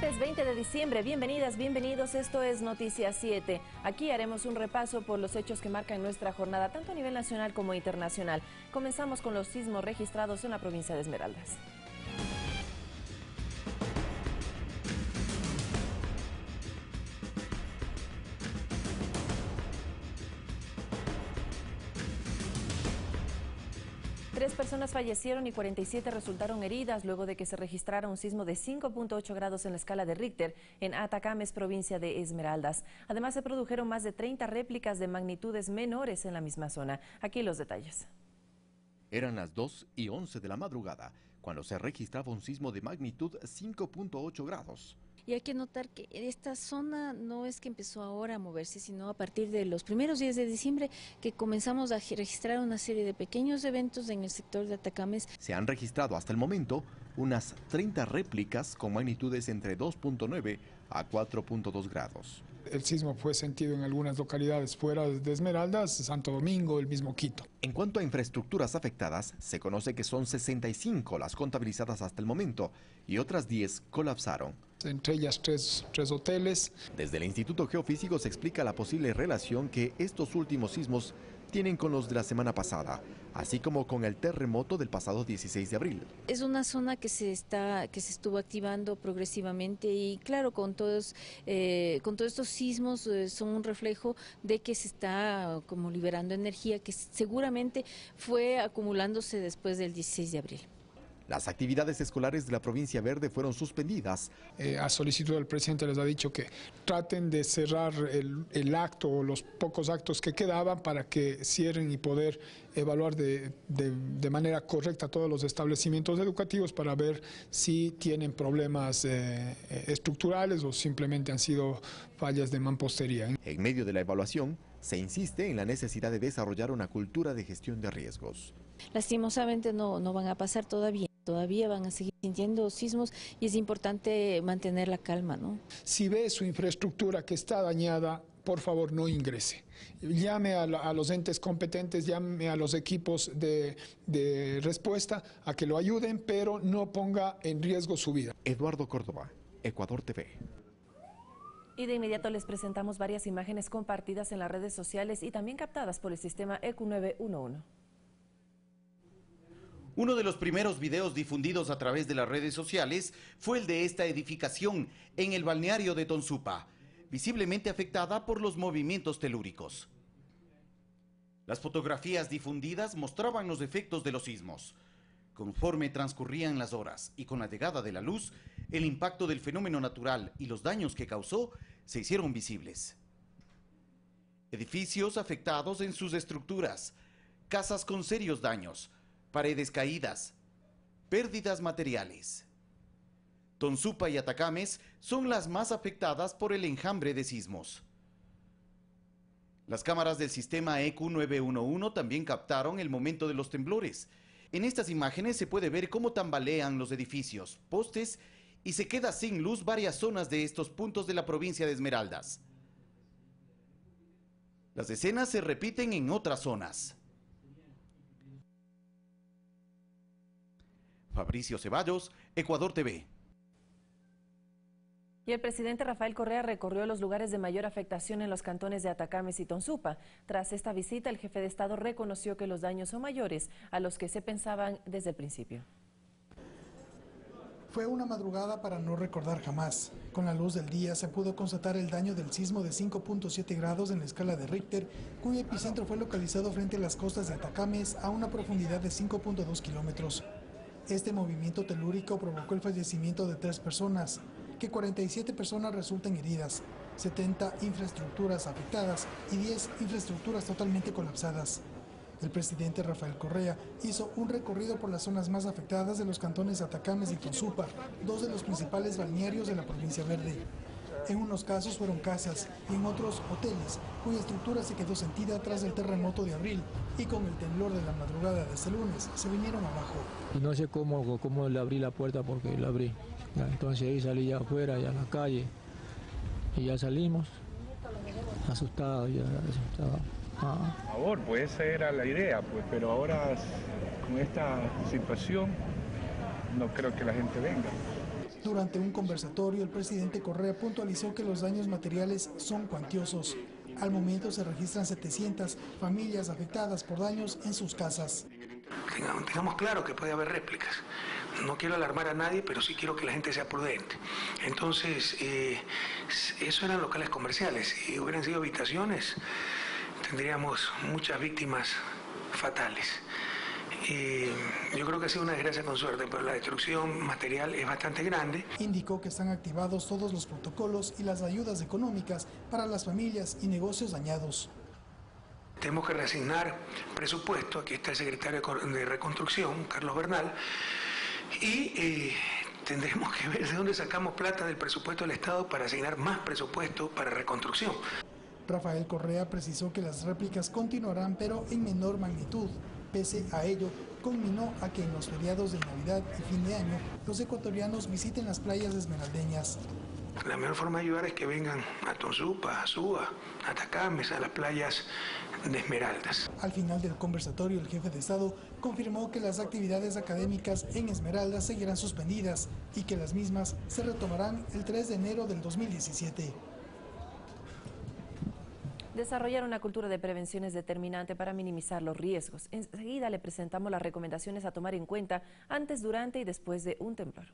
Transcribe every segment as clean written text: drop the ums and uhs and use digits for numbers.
Martes 20 de diciembre, bienvenidas, bienvenidos, esto es Noticias 7. Aquí haremos un repaso por los hechos que marcan nuestra jornada, tanto a nivel nacional como internacional. Comenzamos con los sismos registrados en la provincia de Esmeraldas. Tres personas fallecieron y 47 resultaron heridas luego de que se registrara un sismo de 5.8 grados en la escala de Richter en Atacames, provincia de Esmeraldas. Además, se produjeron más de 30 réplicas de magnitudes menores en la misma zona. Aquí los detalles. Eran las 2:11 de la madrugada cuando se registraba un sismo de magnitud 5.8 grados. Y hay que notar que esta zona no es que empezó ahora a moverse, sino a partir de los primeros días de diciembre que comenzamos a registrar una serie de pequeños eventos en el sector de Atacames. Se han registrado hasta el momento unas 30 réplicas con magnitudes entre 2.9 a 4.2 grados. El sismo fue sentido en algunas localidades fuera de Esmeraldas, Santo Domingo, el mismo Quito. En cuanto a infraestructuras afectadas, se conoce que son 65 las contabilizadas hasta el momento y otras 10 colapsaron. Entre ellas tres hoteles. Desde el Instituto Geofísico se explica la posible relación que estos últimos sismos tienen con los de la semana pasada, así como con el terremoto del pasado 16 de abril. Es una zona que se estuvo activando progresivamente y claro, con todos estos sismos son un reflejo de que se está como liberando energía que seguramente fue acumulándose después del 16 de abril. Las actividades escolares de la provincia verde fueron suspendidas. A solicitud del presidente les ha dicho que traten de cerrar el acto o los pocos actos que quedaban para que cierren y poder evaluar de manera correcta todos los establecimientos educativos para ver si tienen problemas estructurales o simplemente han sido fallas de mampostería. En medio de la evaluación, se insiste en la necesidad de desarrollar una cultura de gestión de riesgos. Lastimosamente no van a pasar todavía van a seguir sintiendo sismos y es importante mantener la calma, ¿no? Si ve su infraestructura que está dañada, por favor no ingrese. Llame a los entes competentes, llame a los equipos de respuesta a que lo ayuden, pero no ponga en riesgo su vida. Eduardo Córdoba, Ecuador TV. Y de inmediato les presentamos varias imágenes compartidas en las redes sociales y también captadas por el sistema EQ911. Uno de los primeros videos difundidos a través de las redes sociales fue el de esta edificación en el balneario de Tonsupa, visiblemente afectada por los movimientos telúricos. Las fotografías difundidas mostraban los efectos de los sismos. Conforme transcurrían las horas y con la llegada de la luz, el impacto del fenómeno natural y los daños que causó se hicieron visibles. Edificios afectados en sus estructuras, casas con serios daños, paredes caídas, pérdidas materiales. Tonsupa y Atacames son las más afectadas por el enjambre de sismos. Las cámaras del sistema EQ911 también captaron el momento de los temblores. En estas imágenes se puede ver cómo tambalean los edificios, postes y se queda sin luz varias zonas de estos puntos de la provincia de Esmeraldas. Las escenas se repiten en otras zonas. Fabricio Ceballos, Ecuador TV. Y el presidente Rafael Correa recorrió los lugares de mayor afectación en los cantones de Atacames y Tonsupa. Tras esta visita, el jefe de Estado reconoció que los daños son mayores a los que se pensaban desde el principio. Fue una madrugada para no recordar jamás. Con la luz del día se pudo constatar el daño del sismo de 5.7 grados en la escala de Richter, cuyo epicentro fue localizado frente a las costas de Atacames a una profundidad de 5.2 kilómetros. Este movimiento telúrico provocó el fallecimiento de 3 personas, que 47 personas resultan heridas, 70 infraestructuras afectadas y 10 infraestructuras totalmente colapsadas. El presidente Rafael Correa hizo un recorrido por las zonas más afectadas de los cantones Atacames y Tonsupa, 2 de los principales balnearios de la provincia verde. En unos casos fueron casas y en otros hoteles, cuya estructura se quedó sentida tras el terremoto de abril y con el temblor de la madrugada de este lunes se vinieron abajo. Y no sé cómo le abrí la puerta porque la abrí. Entonces ahí salí ya afuera, ya a la calle y ya salimos asustados, ya asustados. Por favor, pues esa era la idea, pues, pero ahora con esta situación no creo que la gente venga. Durante un conversatorio, el presidente Correa puntualizó que los daños materiales son cuantiosos. Al momento se registran 700 familias afectadas por daños en sus casas. Tengamos claro que puede haber réplicas. No quiero alarmar a nadie, pero sí quiero que la gente sea prudente. Entonces, eso eran locales comerciales. Si hubieran sido habitaciones, tendríamos muchas víctimas fatales. Yo creo que ha sido una desgracia con suerte, pero la destrucción material es bastante grande. Indicó que están activados todos los protocolos y las ayudas económicas para las familias y negocios dañados. Tenemos que reasignar presupuesto, aquí está el secretario de Reconstrucción, Carlos Bernal, y tendremos que ver de dónde sacamos plata del presupuesto del Estado para asignar más presupuesto para reconstrucción. Rafael Correa precisó que las réplicas continuarán, pero en menor magnitud. Pese a ello, conminó a que en los feriados de Navidad y fin de año, los ecuatorianos visiten las playas esmeraldeñas. La mejor forma de ayudar es que vengan a Tonsupa, a Suba, a Atacames, a las playas de Esmeraldas. Al final del conversatorio, el jefe de Estado confirmó que las actividades académicas en Esmeraldas seguirán suspendidas y que las mismas se retomarán el 3 de enero del 2017. Desarrollar una cultura de prevención es determinante para minimizar los riesgos. Enseguida le presentamos las recomendaciones a tomar en cuenta antes, durante y después de un temblor.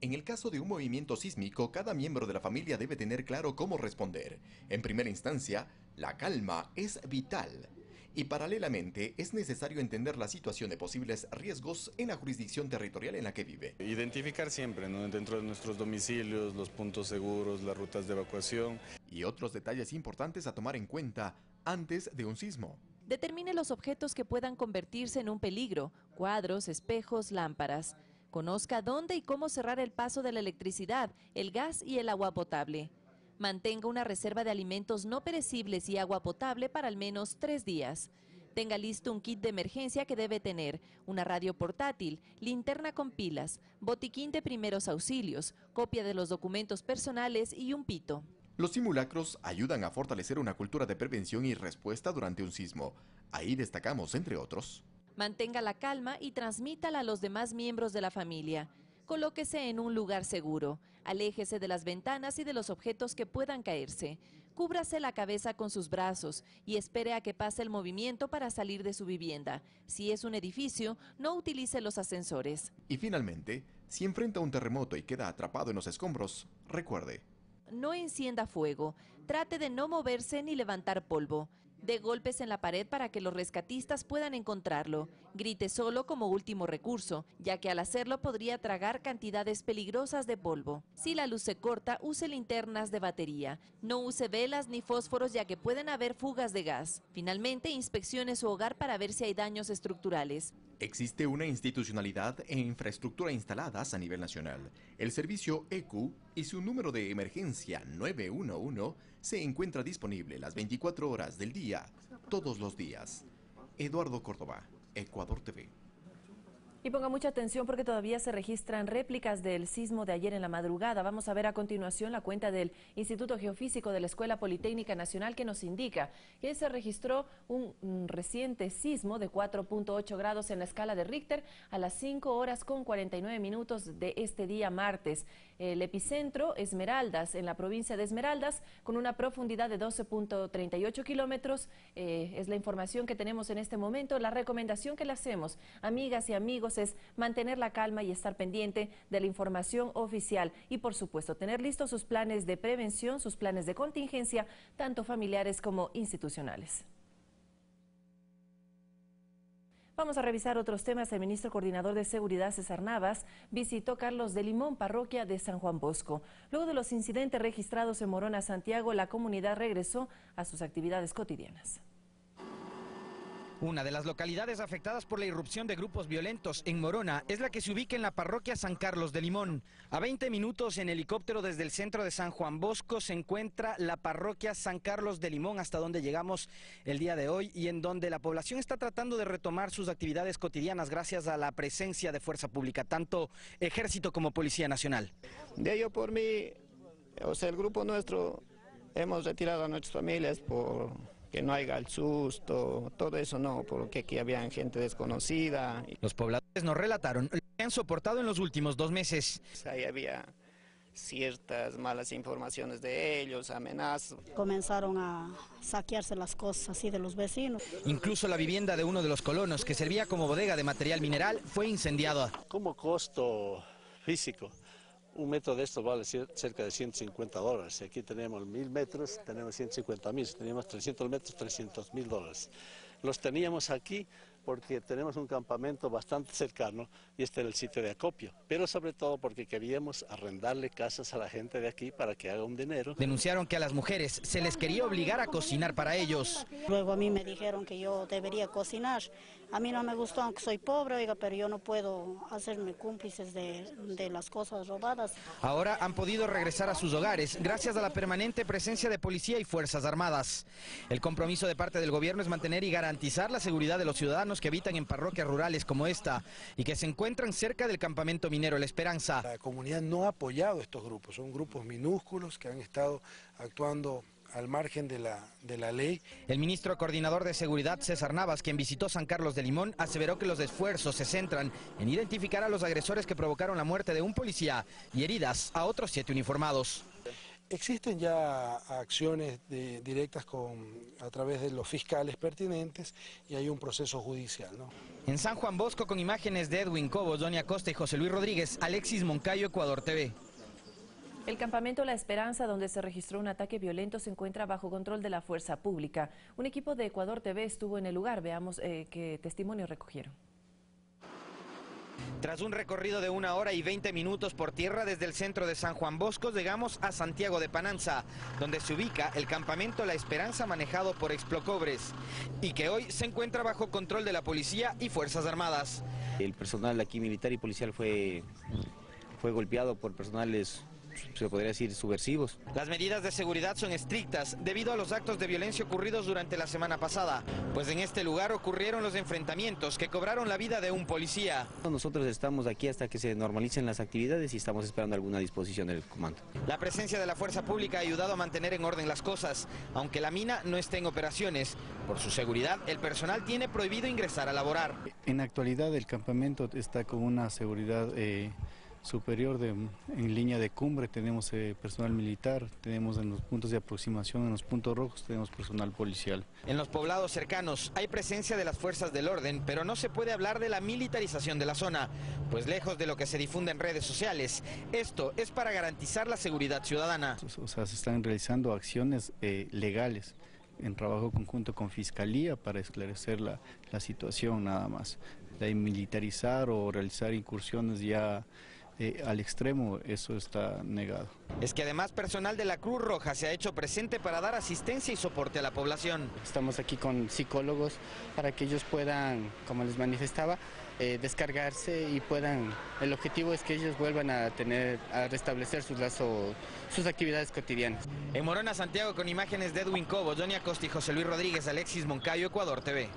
En el caso de un movimiento sísmico, cada miembro de la familia debe tener claro cómo responder. En primera instancia, la calma es vital. Y paralelamente, es necesario entender la situación de posibles riesgos en la jurisdicción territorial en la que vive. Identificar siempre, ¿no?, dentro de nuestros domicilios, los puntos seguros, las rutas de evacuación. Y otros detalles importantes a tomar en cuenta antes de un sismo. Determine los objetos que puedan convertirse en un peligro: cuadros, espejos, lámparas. Conozca dónde y cómo cerrar el paso de la electricidad, el gas y el agua potable. Mantenga una reserva de alimentos no perecibles y agua potable para al menos 3 días. Tenga listo un kit de emergencia que debe tener: una radio portátil, linterna con pilas, botiquín de primeros auxilios, copia de los documentos personales y un pito. Los simulacros ayudan a fortalecer una cultura de prevención y respuesta durante un sismo. Ahí destacamos, entre otros: mantenga la calma y transmítala a los demás miembros de la familia. Colóquese en un lugar seguro. Aléjese de las ventanas y de los objetos que puedan caerse. Cúbrase la cabeza con sus brazos y espere a que pase el movimiento para salir de su vivienda. Si es un edificio, no utilice los ascensores. Y finalmente, si enfrenta un terremoto y queda atrapado en los escombros, recuerde: no encienda fuego. Trate de no moverse ni levantar polvo. Dé golpes en la pared para que los rescatistas puedan encontrarlo. Grite solo como último recurso, ya que al hacerlo podría tragar cantidades peligrosas de polvo. Si la luz se corta, use linternas de batería. No use velas ni fósforos, ya que pueden haber fugas de gas. Finalmente, inspeccione su hogar para ver si hay daños estructurales. Existe una institucionalidad e infraestructura instaladas a nivel nacional. El servicio ECU y su número de emergencia 911 se encuentra disponible las 24 horas del día, todos los días. Eduardo Córdoba, Ecuador TV. Y ponga mucha atención porque todavía se registran réplicas del sismo de ayer en la madrugada. Vamos a ver a continuación la cuenta del Instituto Geofísico de la Escuela Politécnica Nacional, que nos indica que se registró un reciente sismo de 4.8 grados en la escala de Richter a las 5:49 de este día martes. El epicentro, Esmeraldas, en la provincia de Esmeraldas, con una profundidad de 12.38 kilómetros. Es la información que tenemos en este momento. La recomendación que le hacemos, amigas y amigos, es mantener la calma y estar pendiente de la información oficial y, por supuesto, tener listos sus planes de prevención, sus planes de contingencia, tanto familiares como institucionales. Vamos a revisar otros temas. El ministro coordinador de Seguridad, César Navas, visitó Carlos de Limón, parroquia de San Juan Bosco. Luego de los incidentes registrados en Morona, Santiago, la comunidad regresó a sus actividades cotidianas. Una de las localidades afectadas por la irrupción de grupos violentos en Morona es la que se ubica en la parroquia San Carlos de Limón. A 20 minutos en helicóptero desde el centro de San Juan Bosco se encuentra la parroquia San Carlos de Limón, hasta donde llegamos el día de hoy y en donde la población está tratando de retomar sus actividades cotidianas gracias a la presencia de fuerza pública, tanto Ejército como Policía Nacional. De ello por mí, el grupo nuestro, hemos retirado a nuestras familias porque que no haya el susto, todo eso no, porque aquí había gente desconocida. Los pobladores nos relataron lo que han soportado en los últimos 2 meses. Ahí había ciertas malas informaciones de ellos, amenazas. Comenzaron a saquearse las cosas así de los vecinos. Incluso la vivienda de uno de los colonos, que servía como bodega de material mineral, fue incendiada. Como costo físico, un metro de esto vale cerca de $150. Si aquí tenemos 1000 metros, tenemos 150.000. Si teníamos 300 metros, $300.000. Los teníamos aquí porque tenemos un campamento bastante cercano y este era el sitio de acopio, pero sobre todo porque queríamos arrendarle casas a la gente de aquí para que haga un dinero. Denunciaron que a las mujeres se les quería obligar a cocinar para ellos. Luego a mí me dijeron que yo debería cocinar. A mí no me gustó, aunque soy pobre, oiga, pero yo no puedo hacerme cómplices de las cosas robadas. Ahora han podido regresar a sus hogares gracias a la permanente presencia de policía y fuerzas armadas. El compromiso de parte del gobierno es mantener y garantizar la seguridad de los ciudadanos que habitan en parroquias rurales como esta y que se encuentran cerca del campamento minero La Esperanza. La comunidad no ha apoyado estos grupos, son grupos minúsculos que han estado actuando al margen de la ley. El ministro coordinador de Seguridad, César Navas, quien visitó San Carlos de Limón, aseveró que los esfuerzos se centran en identificar a los agresores que provocaron la muerte de un policía y heridas a otros 7 uniformados. Existen ya acciones directas a través de los fiscales pertinentes y hay un proceso judicial, ¿no? En San Juan Bosco, con imágenes de Edwin Cobos, Doña Costa y José Luis Rodríguez, Alexis Moncayo, Ecuador TV. El campamento La Esperanza, donde se registró un ataque violento, se encuentra bajo control de la fuerza pública. Un equipo de Ecuador TV estuvo en el lugar. Veamos qué testimonio recogieron. Tras un recorrido de 1 hora y 20 minutos por tierra desde el centro de San Juan Bosco, llegamos a Santiago de Pananza, donde se ubica el campamento La Esperanza manejado por Explocobres y que hoy se encuentra bajo control de la policía y fuerzas armadas. El personal aquí militar y policial fue golpeado por personales, se podría decir, subversivos. Las medidas de seguridad son estrictas debido a los actos de violencia ocurridos durante la semana pasada, pues en este lugar ocurrieron los enfrentamientos que cobraron la vida de un policía. Nosotros estamos aquí hasta que se normalicen las actividades y estamos esperando alguna disposición del comando. La presencia de la fuerza pública ha ayudado a mantener en orden las cosas, aunque la mina no esté en operaciones. Por su seguridad, el personal tiene prohibido ingresar a laborar. En la actualidad el campamento está con una seguridad superior en línea de cumbre, tenemos personal militar, tenemos en los puntos de aproximación, en los puntos rojos, tenemos personal policial. En los poblados cercanos hay presencia de las fuerzas del orden, pero no se puede hablar de la militarización de la zona, pues lejos de lo que se difunde en redes sociales, esto es para garantizar la seguridad ciudadana. O sea, se están realizando acciones legales en trabajo conjunto con Fiscalía para esclarecer la situación nada más. De militarizar o realizar incursiones ya al extremo, eso está negado. Es que además personal de la Cruz Roja se ha hecho presente para dar asistencia y soporte a la población. Estamos aquí con psicólogos para que ellos puedan, como les manifestaba, descargarse y puedan, el objetivo es que ellos vuelvan a restablecer sus actividades cotidianas. En Morona, Santiago, con imágenes de Edwin Cobos, Doña Costa y José Luis Rodríguez, Alexis Moncayo, Ecuador TV.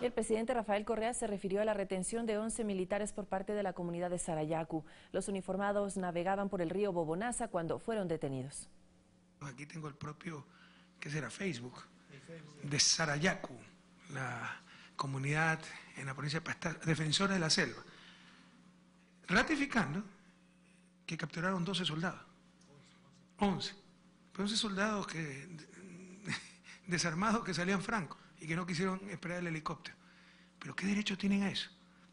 El presidente Rafael Correa se refirió a la retención de 11 militares por parte de la comunidad de Sarayacu. Los uniformados navegaban por el río Bobonaza cuando fueron detenidos. Aquí tengo el propio, ¿qué será? Facebook, de Sarayacu, la comunidad en la provincia de Pastaza, defensora de la selva, ratificando que capturaron 12 soldados, 11 soldados desarmados que salían francos y que no quisieron esperar el helicóptero. ¿Pero qué derecho tienen a eso?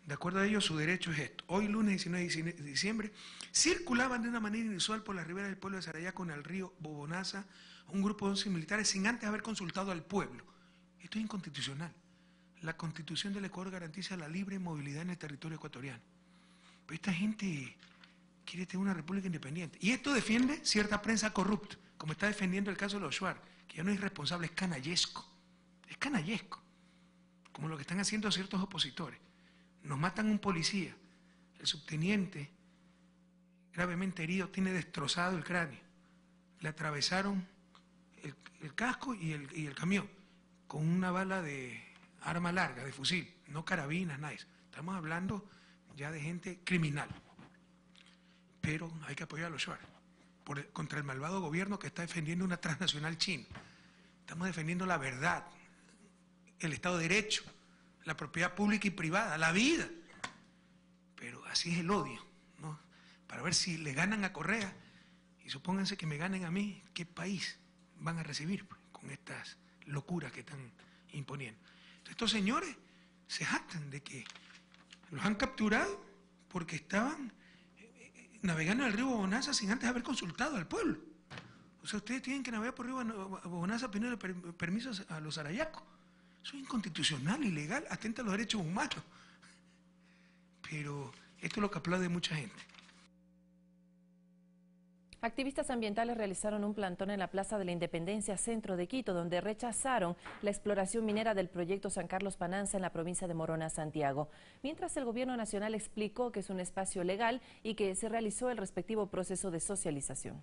De acuerdo a ellos, su derecho es esto. Hoy, lunes 19 de diciembre, circulaban de una manera inusual por la ribera del pueblo de Sarayacu en el río Bobonaza un grupo de 11 militares sin antes haber consultado al pueblo. Esto es inconstitucional. La Constitución del Ecuador garantiza la libre movilidad en el territorio ecuatoriano. Pero esta gente quiere tener una república independiente. Y esto defiende cierta prensa corrupta, como está defendiendo el caso de los Shuar, que ya no es irresponsable, es canallesco. Es canallesco, como lo que están haciendo ciertos opositores. Nos matan un policía, el subteniente, gravemente herido, tiene destrozado el cráneo. Le atravesaron el casco y el camión con una bala de arma larga, de fusil, no carabinas, nada. Estamos hablando ya de gente criminal. Pero hay que apoyar a los Shuar contra el malvado gobierno que está defendiendo una transnacional china. estamos defendiendo la verdad, el Estado de Derecho, la propiedad pública y privada, la vida. Pero así es el odio, ¿no? Para ver si le ganan a Correa, y supónganse que me ganen a mí, ¿qué país van a recibir pues, con estas locuras que están imponiendo? Entonces, estos señores se jactan de que los han capturado porque estaban navegando en el río Bogonaza sin antes haber consultado al pueblo. O sea, ustedes tienen que navegar por el río Bogonaza pidiendo permisos a los arayacos. Eso es inconstitucional, ilegal, atenta a los derechos humanos. Pero esto es lo que aplaude mucha gente. Activistas ambientales realizaron un plantón en la Plaza de la Independencia, centro de Quito, donde rechazaron la exploración minera del proyecto San Carlos Pananza en la provincia de Morona, Santiago. Mientras el gobierno nacional explicó que es un espacio legal y que se realizó el respectivo proceso de socialización.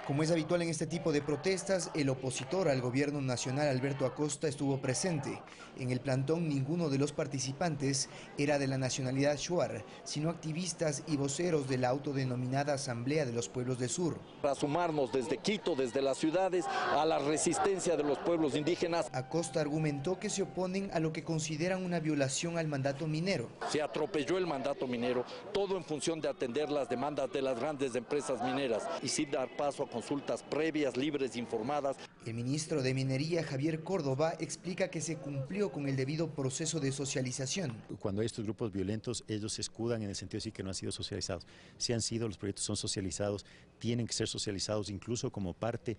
Como es habitual en este tipo de protestas, el opositor al gobierno nacional, Alberto Acosta, estuvo presente. En el plantón ninguno de los participantes era de la nacionalidad shuar, sino activistas y voceros de la autodenominada Asamblea de los Pueblos del Sur. Para sumarnos desde Quito, desde las ciudades, a la resistencia de los pueblos indígenas. Acosta argumentó que se oponen a lo que consideran una violación al mandato minero. Se atropelló el mandato minero, todo en función de atender las demandas de las grandes empresas mineras y sin dar paso a consultas previas, libres, informadas. El ministro de Minería, Javier Córdoba, explica que se cumplió con el debido proceso de socialización. Cuando hay estos grupos violentos, ellos se escudan en el sentido de decir que no han sido socializados. Si han sido, los proyectos son socializados, tienen que ser socializados incluso como parte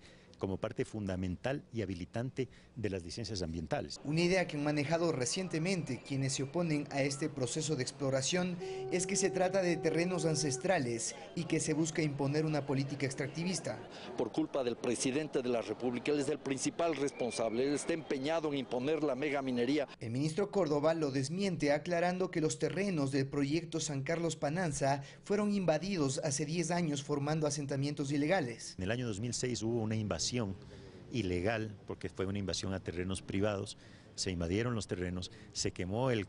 fundamental y habilitante de las licencias ambientales. Una idea que han manejado recientemente quienes se oponen a este proceso de exploración es que se trata de terrenos ancestrales y que se busca imponer una política extractivista. Por culpa del presidente de la República, él es el principal responsable, él está empeñado en imponer la megaminería. El ministro Córdoba lo desmiente aclarando que los terrenos del proyecto San Carlos Pananza fueron invadidos hace 10 años formando asentamientos ilegales. En el año 2006 hubo una invasión ilegal, porque fue una invasión a terrenos privados, se invadieron los terrenos, se quemó el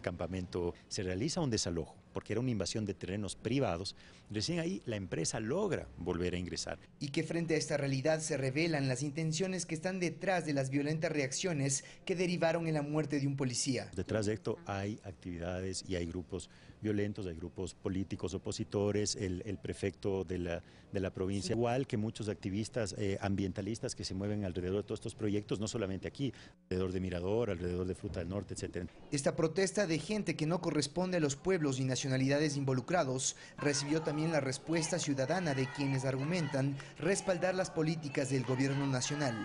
campamento, se realiza un desalojo, porque era una invasión de terrenos privados, recién ahí la empresa logra volver a ingresar. Y que frente a esta realidad se revelan las intenciones que están detrás de las violentas reacciones que derivaron en la muerte de un policía. Detrás de esto hay actividades y hay grupos violentos, hay grupos políticos opositores, el prefecto de la provincia, igual que muchos activistas ambientalistas que se mueven alrededor de todos estos proyectos, no solamente aquí, alrededor de Mirador, alrededor de Fruta del Norte, etc. Esta protesta de gente que no corresponde a los pueblos y nacionalidades involucrados recibió también la respuesta ciudadana de quienes argumentan respaldar las políticas del gobierno nacional.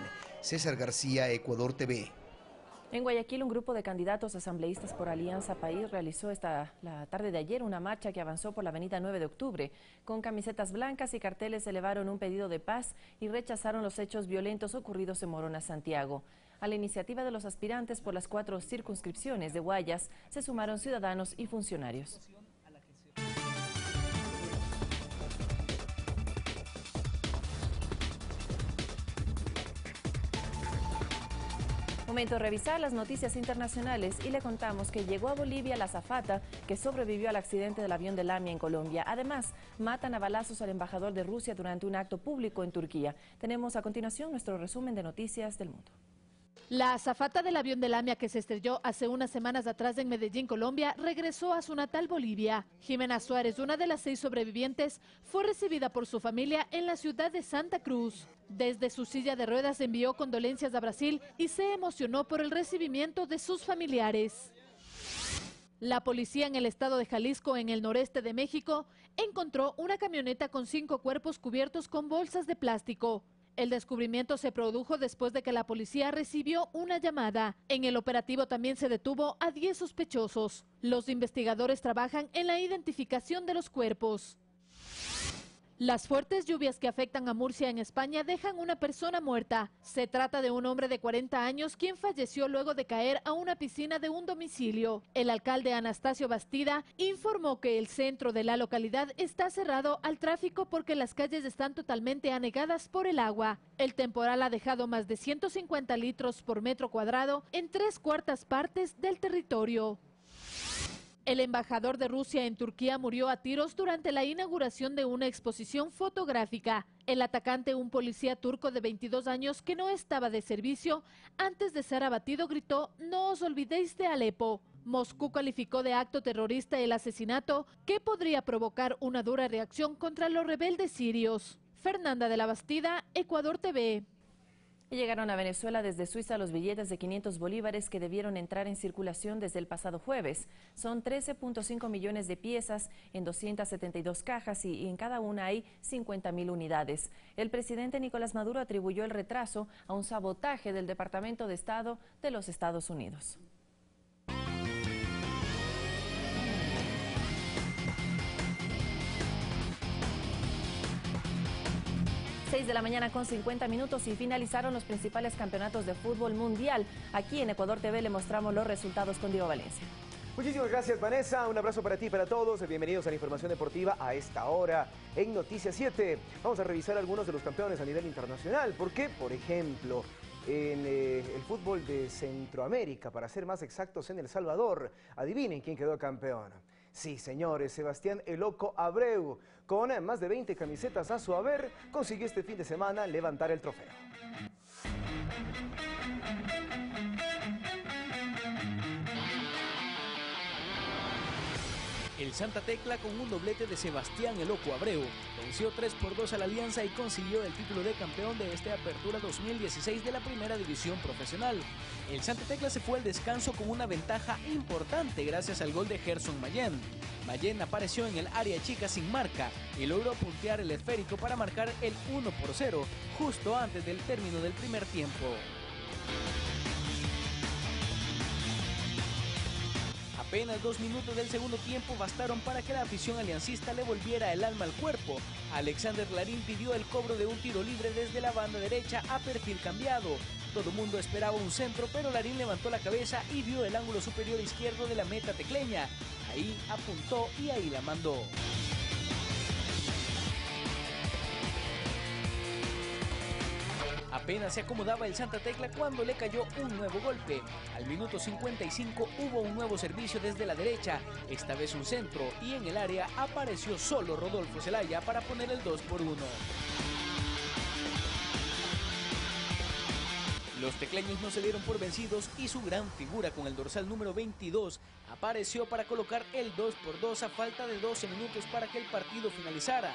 César García, Ecuador TV. En Guayaquil, un grupo de candidatos asambleístas por Alianza País realizó la tarde de ayer una marcha que avanzó por la avenida 9 de octubre. Con camisetas blancas y carteles elevaron un pedido de paz y rechazaron los hechos violentos ocurridos en Morona, Santiago. A la iniciativa de los aspirantes por las 4 circunscripciones de Guayas se sumaron ciudadanos y funcionarios. Momento de revisar las noticias internacionales y le contamos que llegó a Bolivia la azafata que sobrevivió al accidente del avión de Lamia en Colombia. Además, matan a balazos al embajador de Rusia durante un acto público en Turquía. Tenemos a continuación nuestro resumen de noticias del mundo. La azafata del avión de Lamia que se estrelló hace unas semanas atrás en Medellín, Colombia, regresó a su natal Bolivia. Jimena Suárez, una de las 6 sobrevivientes, fue recibida por su familia en la ciudad de Santa Cruz. Desde su silla de ruedas envió condolencias a Brasil y se emocionó por el recibimiento de sus familiares. La policía en el estado de Jalisco, en el noreste de México, encontró una camioneta con 5 cuerpos cubiertos con bolsas de plástico. El descubrimiento se produjo después de que la policía recibió una llamada. En el operativo también se detuvo a 10 sospechosos. Los investigadores trabajan en la identificación de los cuerpos. Las fuertes lluvias que afectan a Murcia en España dejan una persona muerta. Se trata de un hombre de 40 años quien falleció luego de caer a una piscina de un domicilio. El alcalde Anastasio Bastida informó que el centro de la localidad está cerrado al tráfico porque las calles están totalmente anegadas por el agua. El temporal ha dejado más de 150 litros por metro cuadrado en 3/4 partes del territorio. El embajador de Rusia en Turquía murió a tiros durante la inauguración de una exposición fotográfica. El atacante, un policía turco de 22 años que no estaba de servicio, antes de ser abatido gritó: "No os olvidéis de Alepo". Moscú calificó de acto terrorista el asesinato, que podría provocar una dura reacción contra los rebeldes sirios. Fernanda de la Bastida, Ecuador TV. Y llegaron a Venezuela desde Suiza los billetes de 500 bolívares que debieron entrar en circulación desde el pasado jueves. Son 13.5 millones de piezas en 272 cajas y en cada una hay 50.000 unidades. El presidente Nicolás Maduro atribuyó el retraso a un sabotaje del Departamento de Estado de los Estados Unidos. 6 de la mañana con 50 minutos y finalizaron los principales campeonatos de fútbol mundial. Aquí en Ecuador TV le mostramos los resultados con Diego Valencia. Muchísimas gracias, Vanessa. Un abrazo para ti y para todos. Bienvenidos a la información deportiva a esta hora en Noticias 7. Vamos a revisar algunos de los campeones a nivel internacional. Porque, por ejemplo, en el fútbol de Centroamérica, para ser más exactos, en El Salvador, adivinen quién quedó campeón. Sí, señores, Sebastián El Loco Abreu, con más de 20 camisetas a su haber, consiguió este fin de semana levantar el trofeo. El Santa Tecla, con un doblete de Sebastián El Loco Abreu, venció 3-2 a la Alianza y consiguió el título de campeón de esta apertura 2016 de la Primera División Profesional. El Santa Tecla se fue al descanso con una ventaja importante gracias al gol de Gerson Mayén. Mayén apareció en el área chica sin marca y logró puntear el esférico para marcar el 1-0 justo antes del término del primer tiempo. Apenas 2 minutos del segundo tiempo bastaron para que la afición aliancista le volviera el alma al cuerpo. Alexander Larín pidió el cobro de un tiro libre desde la banda derecha a perfil cambiado. Todo el mundo esperaba un centro, pero Larín levantó la cabeza y vio el ángulo superior izquierdo de la meta tecleña. Ahí apuntó y ahí la mandó. Apenas se acomodaba el Santa Tecla cuando le cayó un nuevo golpe. Al minuto 55 hubo un nuevo servicio desde la derecha, esta vez un centro, y en el área apareció solo Rodolfo Zelaya para poner el 2-1. Los tecleños no se dieron por vencidos y su gran figura con el dorsal número 22 apareció para colocar el 2-2 a falta de 12 minutos para que el partido finalizara.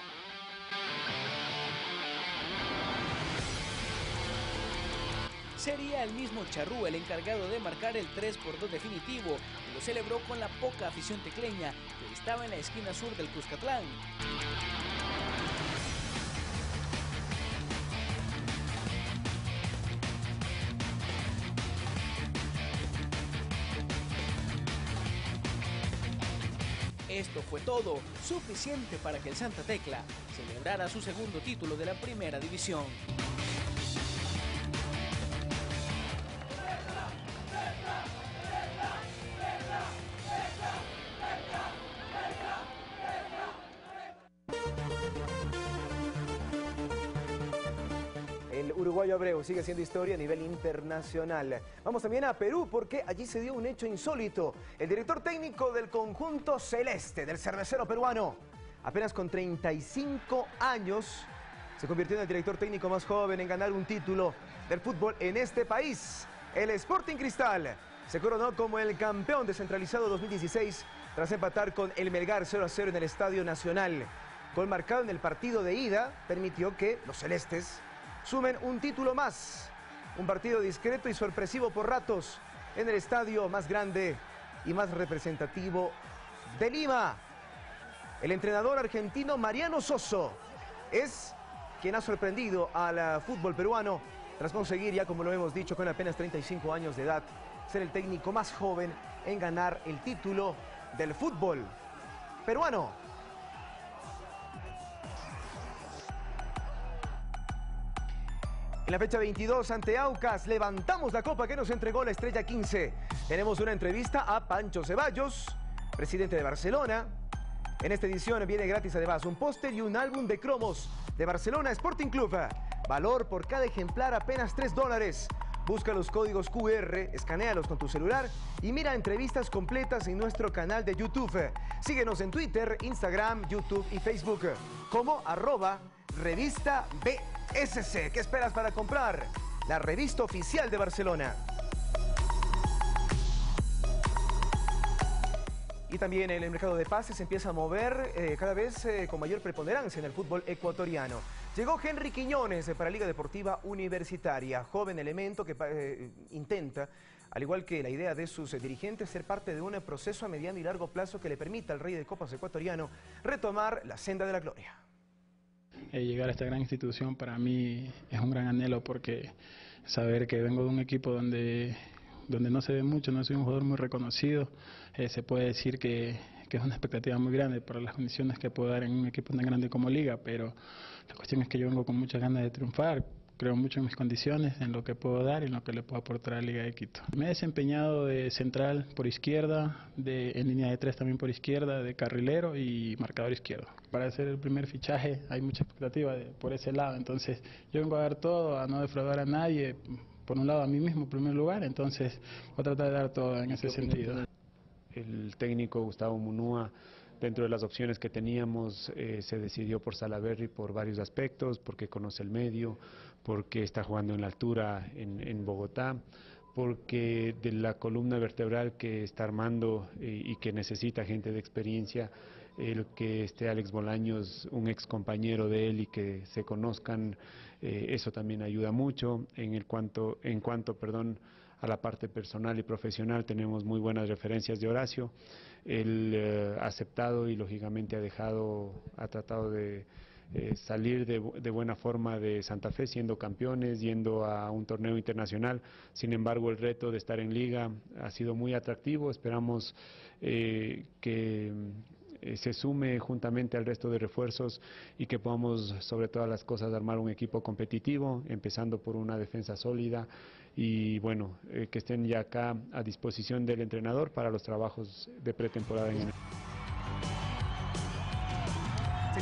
Sería el mismo Charrúa el encargado de marcar el 3-2 definitivo y lo celebró con la poca afición tecleña que estaba en la esquina sur del Cuscatlán. Esto fue todo, suficiente para que el Santa Tecla celebrara su segundo título de la Primera División. El uruguayo Abreu sigue siendo historia a nivel internacional. Vamos también a Perú porque allí se dio un hecho insólito. El director técnico del conjunto celeste del cervecero peruano, apenas con 35 años, se convirtió en el director técnico más joven en ganar un título del fútbol en este país. El Sporting Cristal se coronó como el campeón descentralizado 2016 tras empatar con el Melgar 0-0 en el Estadio Nacional. Gol marcado en el partido de ida permitió que los celestes sumen un título más. Un partido discreto y sorpresivo por ratos en el estadio más grande y más representativo de Lima. El entrenador argentino Mariano Soso es quien ha sorprendido al fútbol peruano tras conseguir, ya como lo hemos dicho, con apenas 35 años de edad, ser el técnico más joven en ganar el título del fútbol peruano. En la fecha 22 ante Aucas levantamos la copa que nos entregó la Estrella 15. Tenemos una entrevista a Pancho Ceballos, presidente de Barcelona. En esta edición viene gratis además un póster y un álbum de cromos de Barcelona Sporting Club. Valor por cada ejemplar apenas $3. Busca los códigos QR, escanéalos con tu celular y mira entrevistas completas en nuestro canal de YouTube. Síguenos en Twitter, Instagram, YouTube y Facebook como @revista BSC. ¿Qué esperas para comprar la revista oficial de Barcelona? Y también el mercado de pases se empieza a mover cada vez con mayor preponderancia en el fútbol ecuatoriano. Llegó Henry Quiñones para Liga Deportiva Universitaria, joven elemento que intenta, al igual que la idea de sus dirigentes, ser parte de un proceso a mediano y largo plazo que le permita al Rey de Copas ecuatoriano retomar la senda de la gloria. Llegar a esta gran institución para mí es un gran anhelo, porque saber que vengo de un equipo donde no se ve mucho, no soy un jugador muy reconocido, se puede decir que es una expectativa muy grande para las condiciones que puedo dar en un equipo tan grande como Liga, pero la cuestión es que yo vengo con muchas ganas de triunfar, creo mucho en mis condiciones, en lo que puedo dar y en lo que le puedo aportar a Liga de Quito. Me he desempeñado de central por izquierda, en línea de 3 también por izquierda, de carrilero y marcador izquierdo. Para hacer el primer fichaje hay mucha expectativa por ese lado, entonces yo vengo a dar todo, a no defraudar a nadie, por un lado a mí mismo en primer lugar, entonces voy a tratar de dar todo en ese sentido. El técnico Gustavo Munúa, dentro de las opciones que teníamos, se decidió por Salaverry por varios aspectos, porque conoce el medio, porque está jugando en la altura en Bogotá, porque de la columna vertebral que está armando y que necesita gente de experiencia, el que esté Alex Bolaños, un ex compañero de él, y que se conozcan, eso también ayuda mucho. En cuanto a la parte personal y profesional, tenemos muy buenas referencias de Horacio. Él ha aceptado y lógicamente ha tratado de salir de buena forma de Santa Fe, siendo campeones, yendo a un torneo internacional. Sin embargo, el reto de estar en Liga ha sido muy atractivo. Esperamos que se sume juntamente al resto de refuerzos y que podamos, sobre todas las cosas, armar un equipo competitivo, empezando por una defensa sólida y bueno, que estén ya acá a disposición del entrenador para los trabajos de pretemporada. 6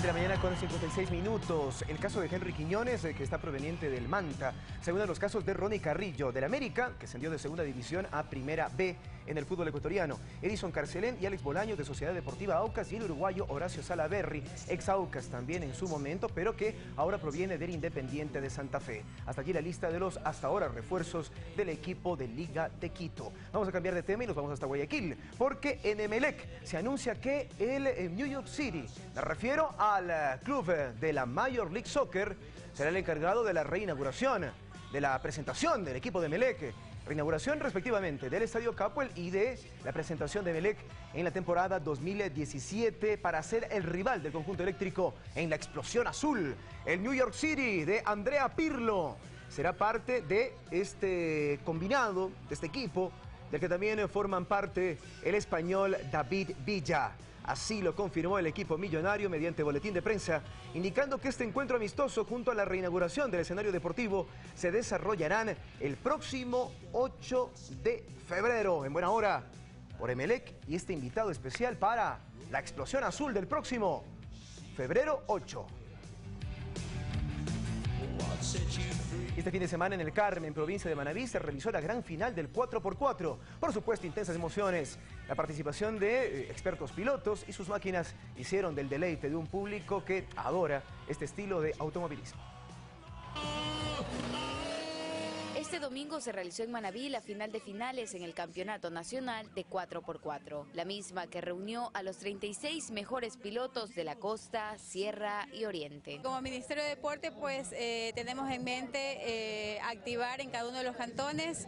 de la mañana con 56 minutos. El caso de Henry Quiñones, que está proveniente del Manta. Segundo de los casos de Ronnie Carrillo, del América, que ascendió de segunda división a primera B en el fútbol ecuatoriano. Edison Carcelén y Alex Bolaños de Sociedad Deportiva Aucas, y el uruguayo Horacio Salaverry, ex Aucas también en su momento, pero que ahora proviene del Independiente de Santa Fe. Hasta aquí la lista de los hasta ahora refuerzos del equipo de Liga de Quito. Vamos a cambiar de tema y nos vamos hasta Guayaquil, porque en Emelec se anuncia que el New York City, me refiero al club de la Major League Soccer, será el encargado de la reinauguración, de la presentación del equipo de Emelec. Reinauguración respectivamente del Estadio Capuel y de la presentación de Emelec en la temporada 2017 para ser el rival del conjunto eléctrico en la explosión azul. El New York City de Andrea Pirlo será parte de este combinado, de este equipo, del que también forman parte el español David Villa. Así lo confirmó el equipo millonario mediante boletín de prensa, indicando que este encuentro amistoso junto a la reinauguración del escenario deportivo se desarrollarán el próximo 8 de febrero, en buena hora, por Emelec y este invitado especial para la explosión azul del próximo febrero 8. Este fin de semana en el Carmen, provincia de Manabí, se realizó la gran final del 4x4. Por supuesto, intensas emociones. La participación de expertos pilotos y sus máquinas hicieron del deleite de un público que adora este estilo de automovilismo. Este domingo se realizó en Manabí la final de finales en el Campeonato Nacional de 4x4, la misma que reunió a los 36 mejores pilotos de la costa, sierra y oriente. Como Ministerio de Deporte, pues tenemos en mente activar en cada uno de los cantones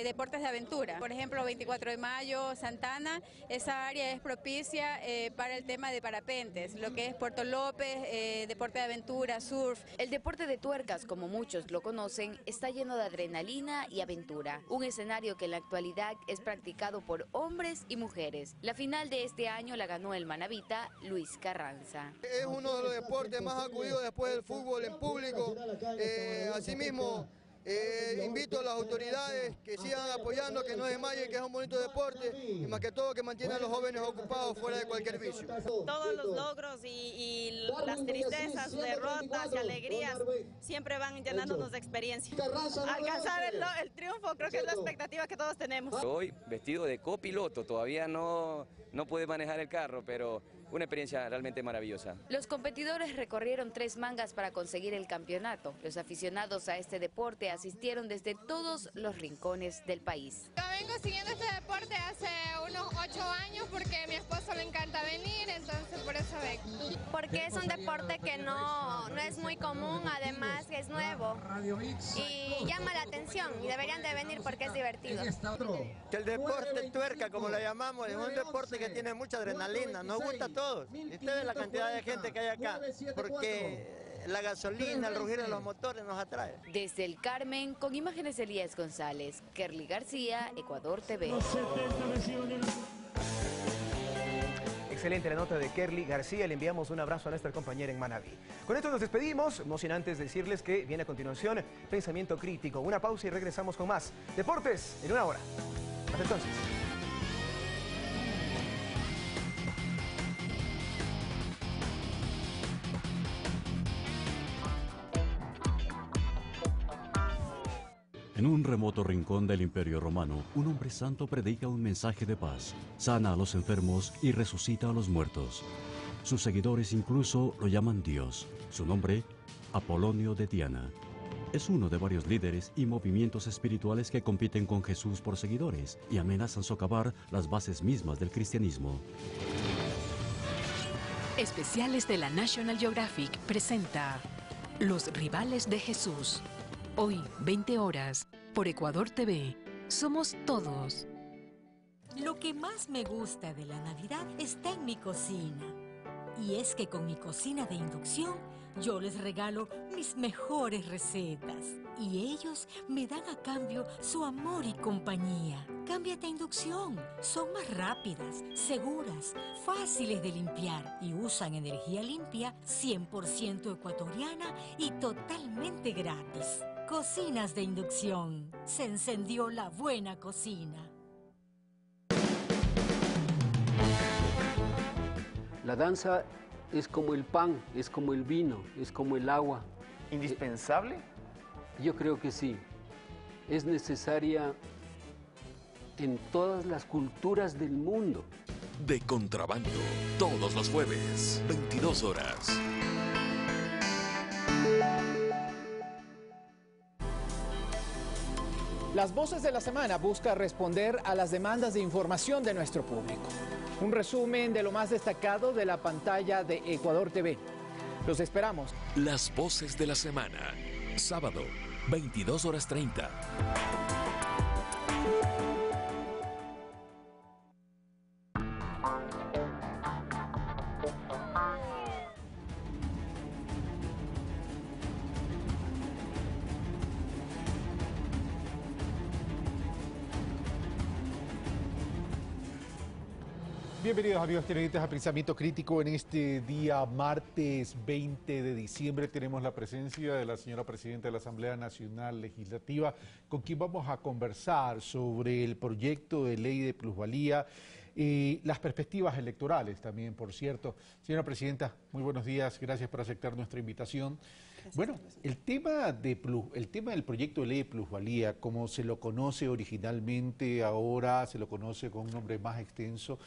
deportes de aventura. Por ejemplo, 24 de mayo, Santana, esa área es propicia para el tema de parapentes, lo que es Puerto López, deporte de aventura, surf. El deporte de tuercas, como muchos lo conocen, está lleno de adrenalina y aventura, un escenario que en la actualidad es practicado por hombres y mujeres. La final de este año la ganó el manabita Luis Carranza. Es uno de los deportes más acudidos después del fútbol en público, asimismo Invito a las autoridades que sigan apoyando, que no desmayen, que es un bonito deporte y más que todo que mantengan a los jóvenes ocupados fuera de cualquier vicio. Todos los logros y las tristezas, derrotas y alegrías siempre van llenándonos de experiencia. Alcanzar el triunfo creo que es la expectativa que todos tenemos. Hoy vestido de copiloto, todavía no puede manejar el carro, pero una experiencia realmente maravillosa. Los competidores recorrieron 3 mangas para conseguir el campeonato. Los aficionados a este deporte asistieron desde todos los rincones del país. Yo vengo siguiendo este deporte hace unos 8 años porque a mi esposo le encanta venir, entonces por eso vengo. Porque es un deporte que no es muy común, además que es nuevo y llama la atención y deberían de venir porque es divertido. Que el deporte tuerca, como lo llamamos, es un deporte que tiene mucha adrenalina, nos gusta a todos. Y ustedes la cantidad de gente que hay acá, porque la gasolina, el rugir de los motores nos atrae. Desde el Carmen, con imágenes de Elías González, Kerly García, Ecuador TV. Excelente la nota de Kerly García, le enviamos un abrazo a nuestra compañera en Manabí. Con esto nos despedimos, no sin antes decirles que viene a continuación Pensamiento Crítico. Una pausa y regresamos con más Deportes en una hora. Hasta entonces. En un remoto rincón del Imperio Romano, un hombre santo predica un mensaje de paz, sana a los enfermos y resucita a los muertos. Sus seguidores incluso lo llaman Dios. Su nombre, Apolonio de Tiana. Es uno de varios líderes y movimientos espirituales que compiten con Jesús por seguidores y amenazan socavar las bases mismas del cristianismo. Especiales de la National Geographic presenta Los Rivales de Jesús. Hoy, 20 horas, por Ecuador TV. Somos todos. Lo que más me gusta de la Navidad está en mi cocina. Y es que con mi cocina de inducción, yo les regalo mis mejores recetas. Y ellos me dan a cambio su amor y compañía. Cámbiate a inducción. Son más rápidas, seguras, fáciles de limpiar y usan energía limpia 100% ecuatoriana y totalmente gratis. Cocinas de inducción. Se encendió la buena cocina. La danza es como el pan, es como el vino, es como el agua. ¿Indispensable? Yo creo que sí. Es necesaria en todas las culturas del mundo. De Contrabando, todos los jueves, 22 horas. Las Voces de la Semana busca responder a las demandas de información de nuestro público. Un resumen de lo más destacado de la pantalla de Ecuador TV. Los esperamos. Las Voces de la Semana, sábado, 22 horas 30. Bienvenidos amigos televidentes a Pensamiento Crítico. En este día martes 20 de diciembre tenemos la presencia de la señora Presidenta de la Asamblea Nacional Legislativa, con quien vamos a conversar sobre el proyecto de ley de plusvalía y las perspectivas electorales también, por cierto. Señora Presidenta, muy buenos días, gracias por aceptar nuestra invitación. Bueno, el tema del proyecto de ley de plusvalía, como se lo conoce originalmente, ahora se lo conoce con un nombre más extenso,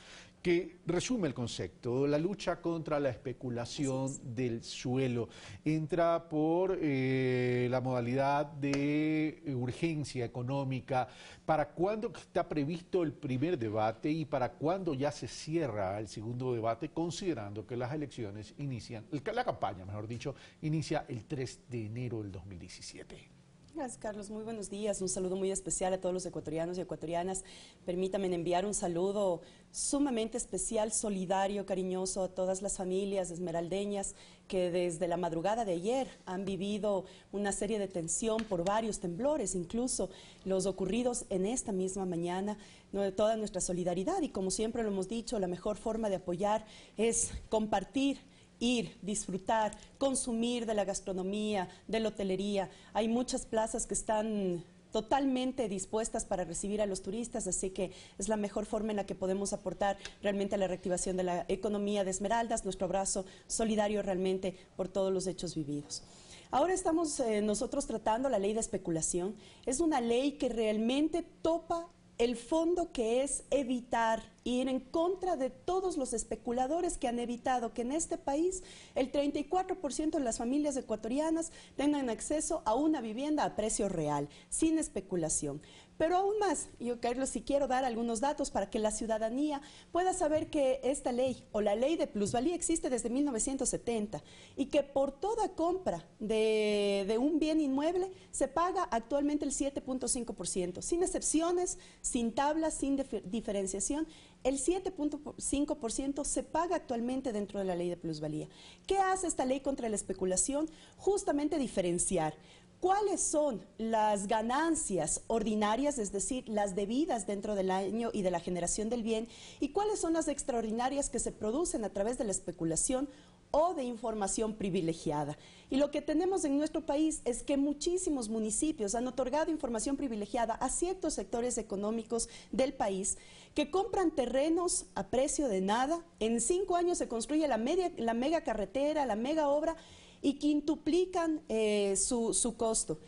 que resume el concepto, la lucha contra la especulación del suelo. Entra por la modalidad de urgencia económica. ¿Para cuándo está previsto el primer debate y para cuándo ya se cierra el segundo debate, considerando que las elecciones inician, la campaña, mejor dicho, inicia el 3 de enero del 2017? Gracias, Carlos. Muy buenos días. Un saludo muy especial a todos los ecuatorianos y ecuatorianas. Permítanme enviar un saludo sumamente especial, solidario, cariñoso a todas las familias esmeraldeñas que desde la madrugada de ayer han vivido una serie de tensión por varios temblores, incluso los ocurridos en esta misma mañana. Toda nuestra solidaridad y, como siempre lo hemos dicho, la mejor forma de apoyar es compartir ir, disfrutar, consumir de la gastronomía, de la hotelería. Hay muchas plazas que están totalmente dispuestas para recibir a los turistas, así que es la mejor forma en la que podemos aportar realmente a la reactivación de la economía de Esmeraldas, nuestro abrazo solidario realmente por todos los hechos vividos. Ahora estamos nosotros tratando la ley de especulación. Es una ley que realmente topa el fondo, que es evitar, ir en contra de todos los especuladores que han evitado que en este país el 34% de las familias ecuatorianas tengan acceso a una vivienda a precio real, sin especulación. Pero aún más, yo, Carlos, si quiero dar algunos datos para que la ciudadanía pueda saber que esta ley o la ley de plusvalía existe desde 1970 y que por toda compra de un bien inmueble se paga actualmente el 7.5%, sin excepciones, sin tablas, sin diferenciación. El 7.5% se paga actualmente dentro de la ley de plusvalía. ¿Qué hace esta ley contra la especulación? Justamente diferenciar cuáles son las ganancias ordinarias, es decir, las debidas dentro del año y de la generación del bien, y cuáles son las extraordinarias que se producen a través de la especulación o de información privilegiada. Y lo que tenemos en nuestro país es que muchísimos municipios han otorgado información privilegiada a ciertos sectores económicos del país que compran terrenos a precio de nada. En 5 años se construye la mega carretera, la mega obra, y quintuplican su costo.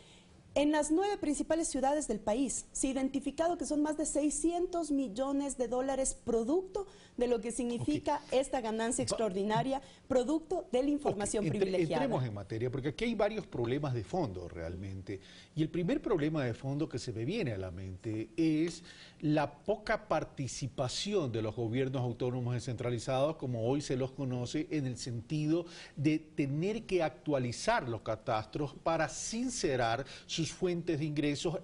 En las 9 principales ciudades del país se ha identificado que son más de 600 millones de dólares producto de lo que significa esta ganancia extraordinaria, producto de la información privilegiada. Entremos en materia, porque aquí hay varios problemas de fondo realmente. Y el primer problema de fondo que se me viene a la mente es la poca participación de los gobiernos autónomos descentralizados, como hoy se los conoce, en el sentido de tener que actualizar los catastros para sincerar sus fuentes de ingresos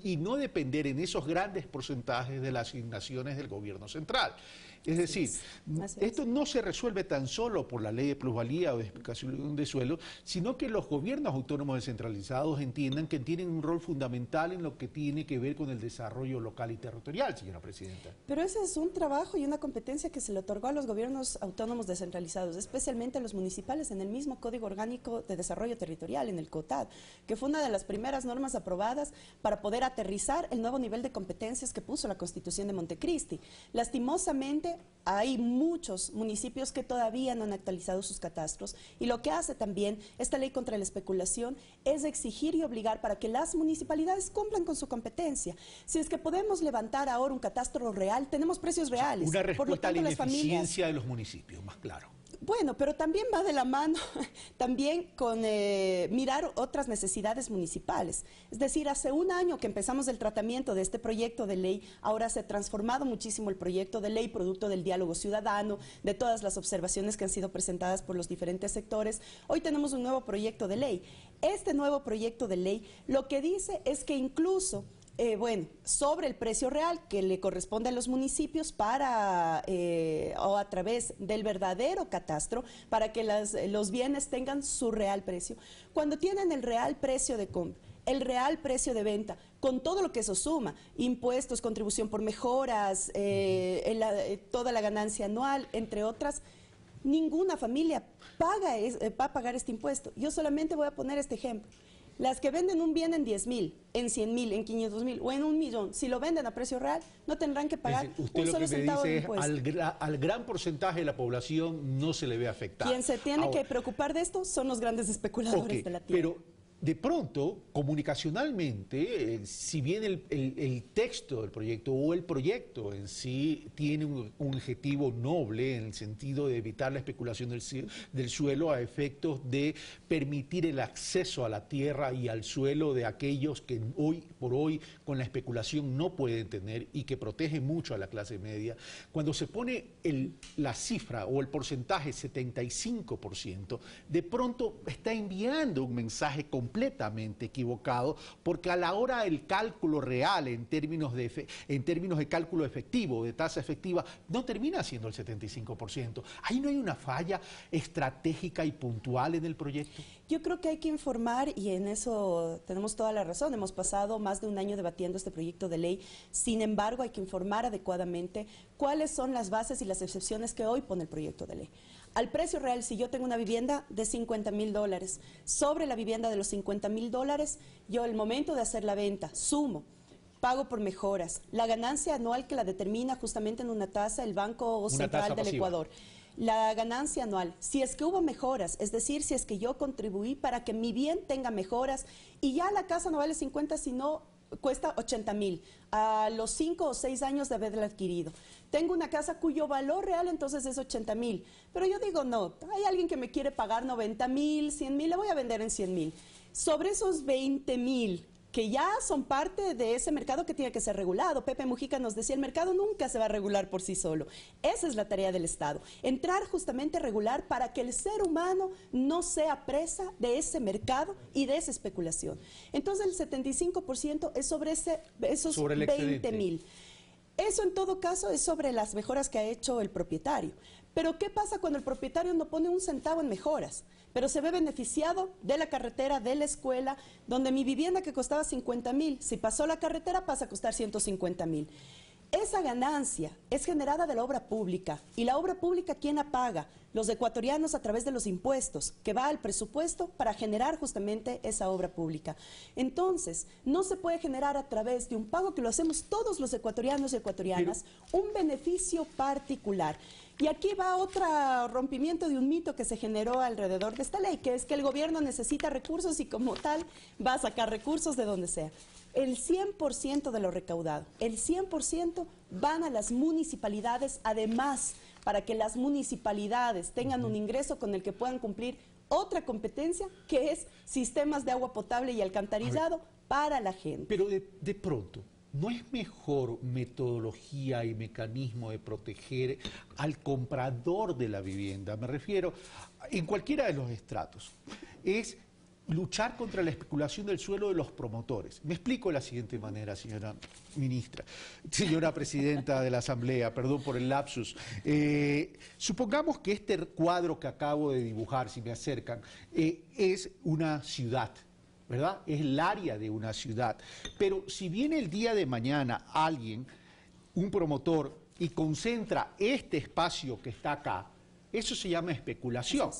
y no depender en esos grandes porcentajes de las asignaciones del gobierno central. Es decir, esto no se resuelve tan solo por la ley de plusvalía o de explicación de suelo, sino que los gobiernos autónomos descentralizados entiendan que tienen un rol fundamental en lo que tiene que ver con el desarrollo local y territorial, señora Presidenta. Pero ese es un trabajo y una competencia que se le otorgó a los gobiernos autónomos descentralizados, especialmente a los municipales, en el mismo Código Orgánico de Desarrollo Territorial, en el COTAD, que fue una de las primeras normas aprobadas para poder aterrizar el nuevo nivel de competencias que puso la Constitución de Montecristi. Lastimosamente, hay muchos municipios que todavía no han actualizado sus catastros, y lo que hace también esta ley contra la especulación es exigir y obligar para que las municipalidades cumplan con su competencia. Si es que podemos levantar ahora un catastro real, tenemos precios reales. Una respuesta a la ineficiencia de los municipios, más claro. Bueno, pero también va de la mano también con mirar otras necesidades municipales. Es decir, hace un año que empezamos el tratamiento de este proyecto de ley, ahora se ha transformado muchísimo el proyecto de ley, producto del diálogo ciudadano, de todas las observaciones que han sido presentadas por los diferentes sectores. Hoy tenemos un nuevo proyecto de ley. Este nuevo proyecto de ley lo que dice es que incluso sobre el precio real que le corresponde a los municipios o a través del verdadero catastro, para que los bienes tengan su real precio. Cuando tienen el real precio de compra, el real precio de venta, con todo lo que eso suma, impuestos, contribución por mejoras, toda la ganancia anual, entre otras, ninguna familia va a pagar este impuesto. Yo solamente voy a poner este ejemplo. Las que venden un bien en 10.000, en 100.000, en 500.000 o en 1.000.000, si lo venden a precio real, no tendrán que pagar un solo centavo de impuesto. Al gran porcentaje de la población no se le ve afectado. Quien se tiene que preocupar de esto son los grandes especuladores de la tierra. Pero de pronto, comunicacionalmente, si bien el texto del proyecto o el proyecto en sí tiene un objetivo noble en el sentido de evitar la especulación del suelo a efectos de permitir el acceso a la tierra y al suelo de aquellos que hoy por hoy con la especulación no pueden tener y que protege mucho a la clase media, cuando se pone la cifra o el porcentaje 75%, de pronto está enviando un mensaje completamente equivocado, porque a la hora del cálculo real en términos de cálculo efectivo, de tasa efectiva, no termina siendo el 75%. ¿Ahí no hay una falla estratégica y puntual en el proyecto? Yo creo que hay que informar, y en eso tenemos toda la razón. Hemos pasado más de un año debatiendo este proyecto de ley. Sin embargo, hay que informar adecuadamente cuáles son las bases y las excepciones que hoy pone el proyecto de ley. al precio real, si yo tengo una vivienda de $50.000, sobre la vivienda de los $50.000, yo el momento de hacer la venta, sumo, pago por mejoras, la ganancia anual que la determina justamente en una tasa el Banco Central del Ecuador. La ganancia anual, si es que hubo mejoras, es decir, si es que yo contribuí para que mi bien tenga mejoras y ya la casa no vale 50, sino cuesta 80.000 a los 5 o 6 años de haberla adquirido. Tengo una casa cuyo valor real entonces es 80.000, pero yo digo no, hay alguien que me quiere pagar 90.000, 100.000, le voy a vender en 100.000. Sobre esos 20.000 que ya son parte de ese mercado que tiene que ser regulado. Pepe Mujica nos decía, el mercado nunca se va a regular por sí solo. Esa es la tarea del Estado, entrar justamente a regular para que el ser humano no sea presa de ese mercado y de esa especulación. Entonces el 75% es sobre esos 20.000. Eso en todo caso es sobre las mejoras que ha hecho el propietario. Pero ¿qué pasa cuando el propietario no pone un centavo en mejoras? Pero se ve beneficiado de la carretera, de la escuela, donde mi vivienda que costaba 50.000, si pasó la carretera pasa a costar 150.000. Esa ganancia es generada de la obra pública. ¿Y la obra pública quién la paga? Los ecuatorianos a través de los impuestos, que va al presupuesto para generar justamente esa obra pública. Entonces, no se puede generar a través de un pago que lo hacemos todos los ecuatorianos y ecuatorianas, un beneficio particular. Y aquí va otro rompimiento de un mito que se generó alrededor de esta ley, que es que el gobierno necesita recursos y como tal va a sacar recursos de donde sea. El 100% de lo recaudado, el 100% van a las municipalidades, además, para que las municipalidades tengan un ingreso con el que puedan cumplir otra competencia, que es sistemas de agua potable y alcantarillado para la gente. Pero de pronto, ¿no es mejor metodología y mecanismo de proteger al comprador de la vivienda? Me refiero, en cualquiera de los estratos, es luchar contra la especulación del suelo de los promotores. Me explico de la siguiente manera, señora ministra, señora presidenta de la Asamblea, perdón por el lapsus. Supongamos que este cuadro que acabo de dibujar, si me acercan, es una ciudad, ¿verdad? Es el área de una ciudad. Pero si viene el día de mañana alguien, un promotor, y concentra este espacio que está acá, eso se llama especulación,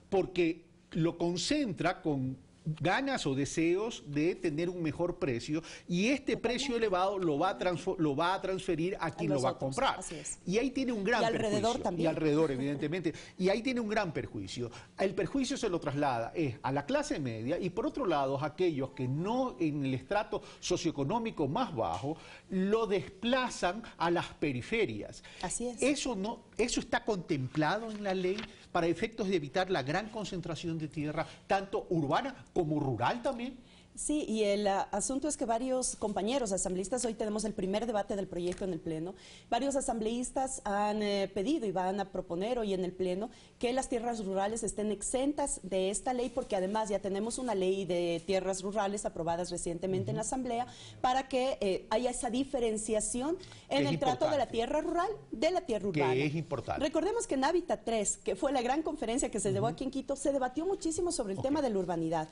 porque lo concentra con ganas o deseos de tener un mejor precio y este precio elevado lo va a transferir a quien lo va a comprar. Y ahí tiene un gran perjuicio. Y alrededor también. Y alrededor, evidentemente. Y ahí tiene un gran perjuicio. El perjuicio se lo traslada a la clase media y por otro lado a aquellos que no en el estrato socioeconómico más bajo lo desplazan a las periferias. Así es. Eso está contemplado en la ley para efectos de evitar la gran concentración de tierra, tanto urbana como rural también. Sí, y el asunto es que varios compañeros asambleístas, hoy tenemos el primer debate del proyecto en el Pleno, varios asambleístas han pedido y van a proponer hoy en el Pleno que las tierras rurales estén exentas de esta ley, porque además ya tenemos una ley de tierras rurales aprobadas recientemente en la Asamblea para que haya esa diferenciación en el trato de la tierra rural de la tierra urbana. Que es importante. Recordemos que en Hábitat 3, que fue la gran conferencia que se llevó aquí en Quito, se debatió muchísimo sobre el tema de la urbanidad.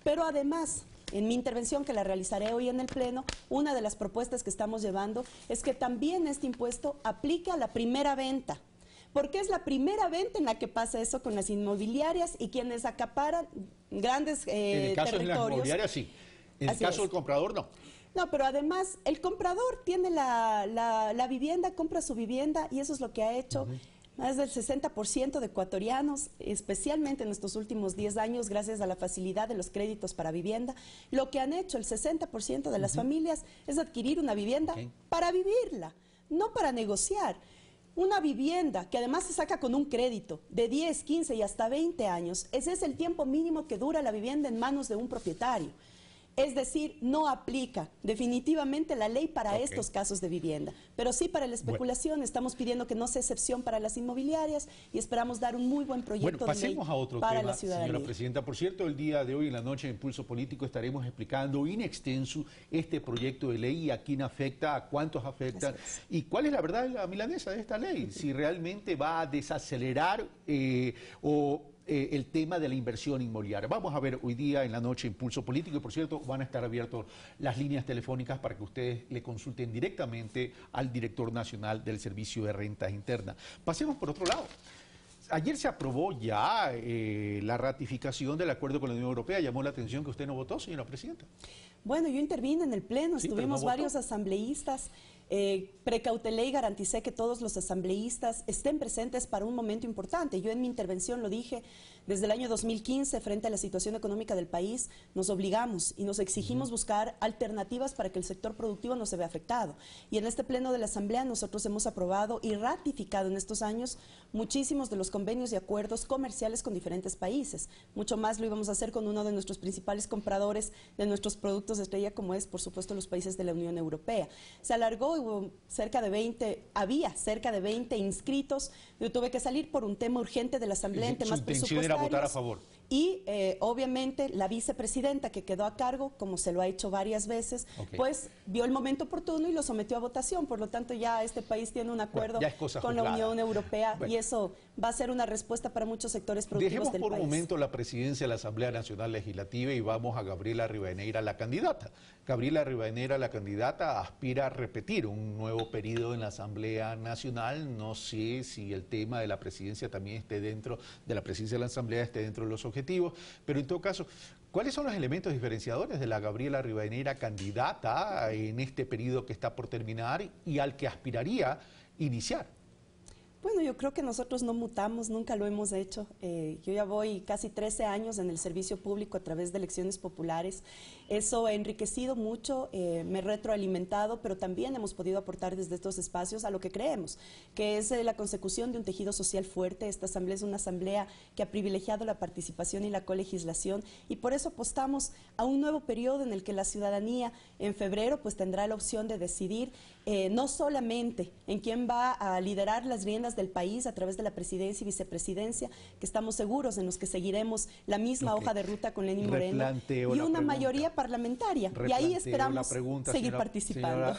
Pero además, en mi intervención que la realizaré hoy en el Pleno, una de las propuestas que estamos llevando es que también este impuesto aplique a la primera venta. Porque es la primera venta en la que pasa eso con las inmobiliarias y quienes acaparan grandes territorios. En el caso de las inmobiliarias sí, en el caso del comprador no. No, pero además el comprador tiene la vivienda, compra su vivienda y eso es lo que ha hecho. Más del 60% de ecuatorianos, especialmente en estos últimos 10 años, gracias a la facilidad de los créditos para vivienda, lo que han hecho el 60% de las familias es adquirir una vivienda para vivirla, no para negociar. Una vivienda que además se saca con un crédito de 10, 15 y hasta 20 años, ese es el tiempo mínimo que dura la vivienda en manos de un propietario. Es decir, no aplica definitivamente la ley para estos casos de vivienda, pero sí para la especulación. Estamos pidiendo que no sea excepción para las inmobiliarias y esperamos dar un muy buen proyecto de ley a otro para tema, la ciudadanía. Señora Presidenta. Por cierto, el día de hoy en la noche en Impulso Político estaremos explicando in extenso este proyecto de ley y a quién afecta, a cuántos afectan y cuál es la verdad milanesa de esta ley, si realmente va a desacelerar el tema de la inversión inmobiliaria. Vamos a ver hoy día en la noche Impulso Político y por cierto van a estar abiertas las líneas telefónicas para que ustedes le consulten directamente al director nacional del Servicio de Rentas Internas. Pasemos por otro lado. Ayer se aprobó ya la ratificación del acuerdo con la Unión Europea. Llamó la atención que usted no votó, señora presidenta. Bueno, yo intervine en el Pleno, Sí, estuvimos pero no varios asambleístas. Precautelé y garanticé que todos los asambleístas estén presentes para un momento importante. Yo en mi intervención lo dije, desde el año 2015, frente a la situación económica del país, nos obligamos y nos exigimos buscar alternativas para que el sector productivo no se vea afectado. Y en este Pleno de la Asamblea nosotros hemos aprobado y ratificado en estos años muchísimos de los convenios y acuerdos comerciales con diferentes países. Mucho más lo íbamos a hacer con uno de nuestros principales compradores de nuestros productos de estrella, como es, por supuesto, los países de la Unión Europea. Se alargó, hubo había cerca de 20 inscritos. Yo tuve que salir por un tema urgente de la Asamblea en temas presupuestarios. Su intención era votar a favor. Y obviamente la vicepresidenta que quedó a cargo, como se lo ha hecho varias veces, pues vio el momento oportuno y lo sometió a votación. Por lo tanto, ya este país tiene un acuerdo con la Unión Europea y eso va a ser una respuesta para muchos sectores productivos del país. Dejemos por un momento la presidencia de la Asamblea Nacional Legislativa y vamos a Gabriela Rivadeneira, la candidata. Gabriela Rivadeneira, la candidata, aspira a repetir un nuevo periodo en la Asamblea Nacional. No sé si el tema de la presidencia también esté dentro de la presidencia de la Asamblea, esté dentro de los objetivos, pero en todo caso, ¿cuáles son los elementos diferenciadores de la Gabriela Rivadeneira candidata en este periodo que está por terminar y al que aspiraría iniciar? Bueno, yo creo que nosotros no mutamos, nunca lo hemos hecho. Yo ya voy casi 13 años en el servicio público a través de elecciones populares. Eso ha enriquecido mucho, me he retroalimentado, pero también hemos podido aportar desde estos espacios a lo que creemos, que es la consecución de un tejido social fuerte. Esta asamblea es una asamblea que ha privilegiado la participación y la colegislación y por eso apostamos a un nuevo periodo en el que la ciudadanía en febrero pues tendrá la opción de decidir no solamente en quién va a liderar las riendas del país a través de la presidencia y vicepresidencia, que estamos seguros en los que seguiremos la misma hoja de ruta con Lenín Moreno y una mayoría parlamentaria. Y ahí esperamos seguir participando.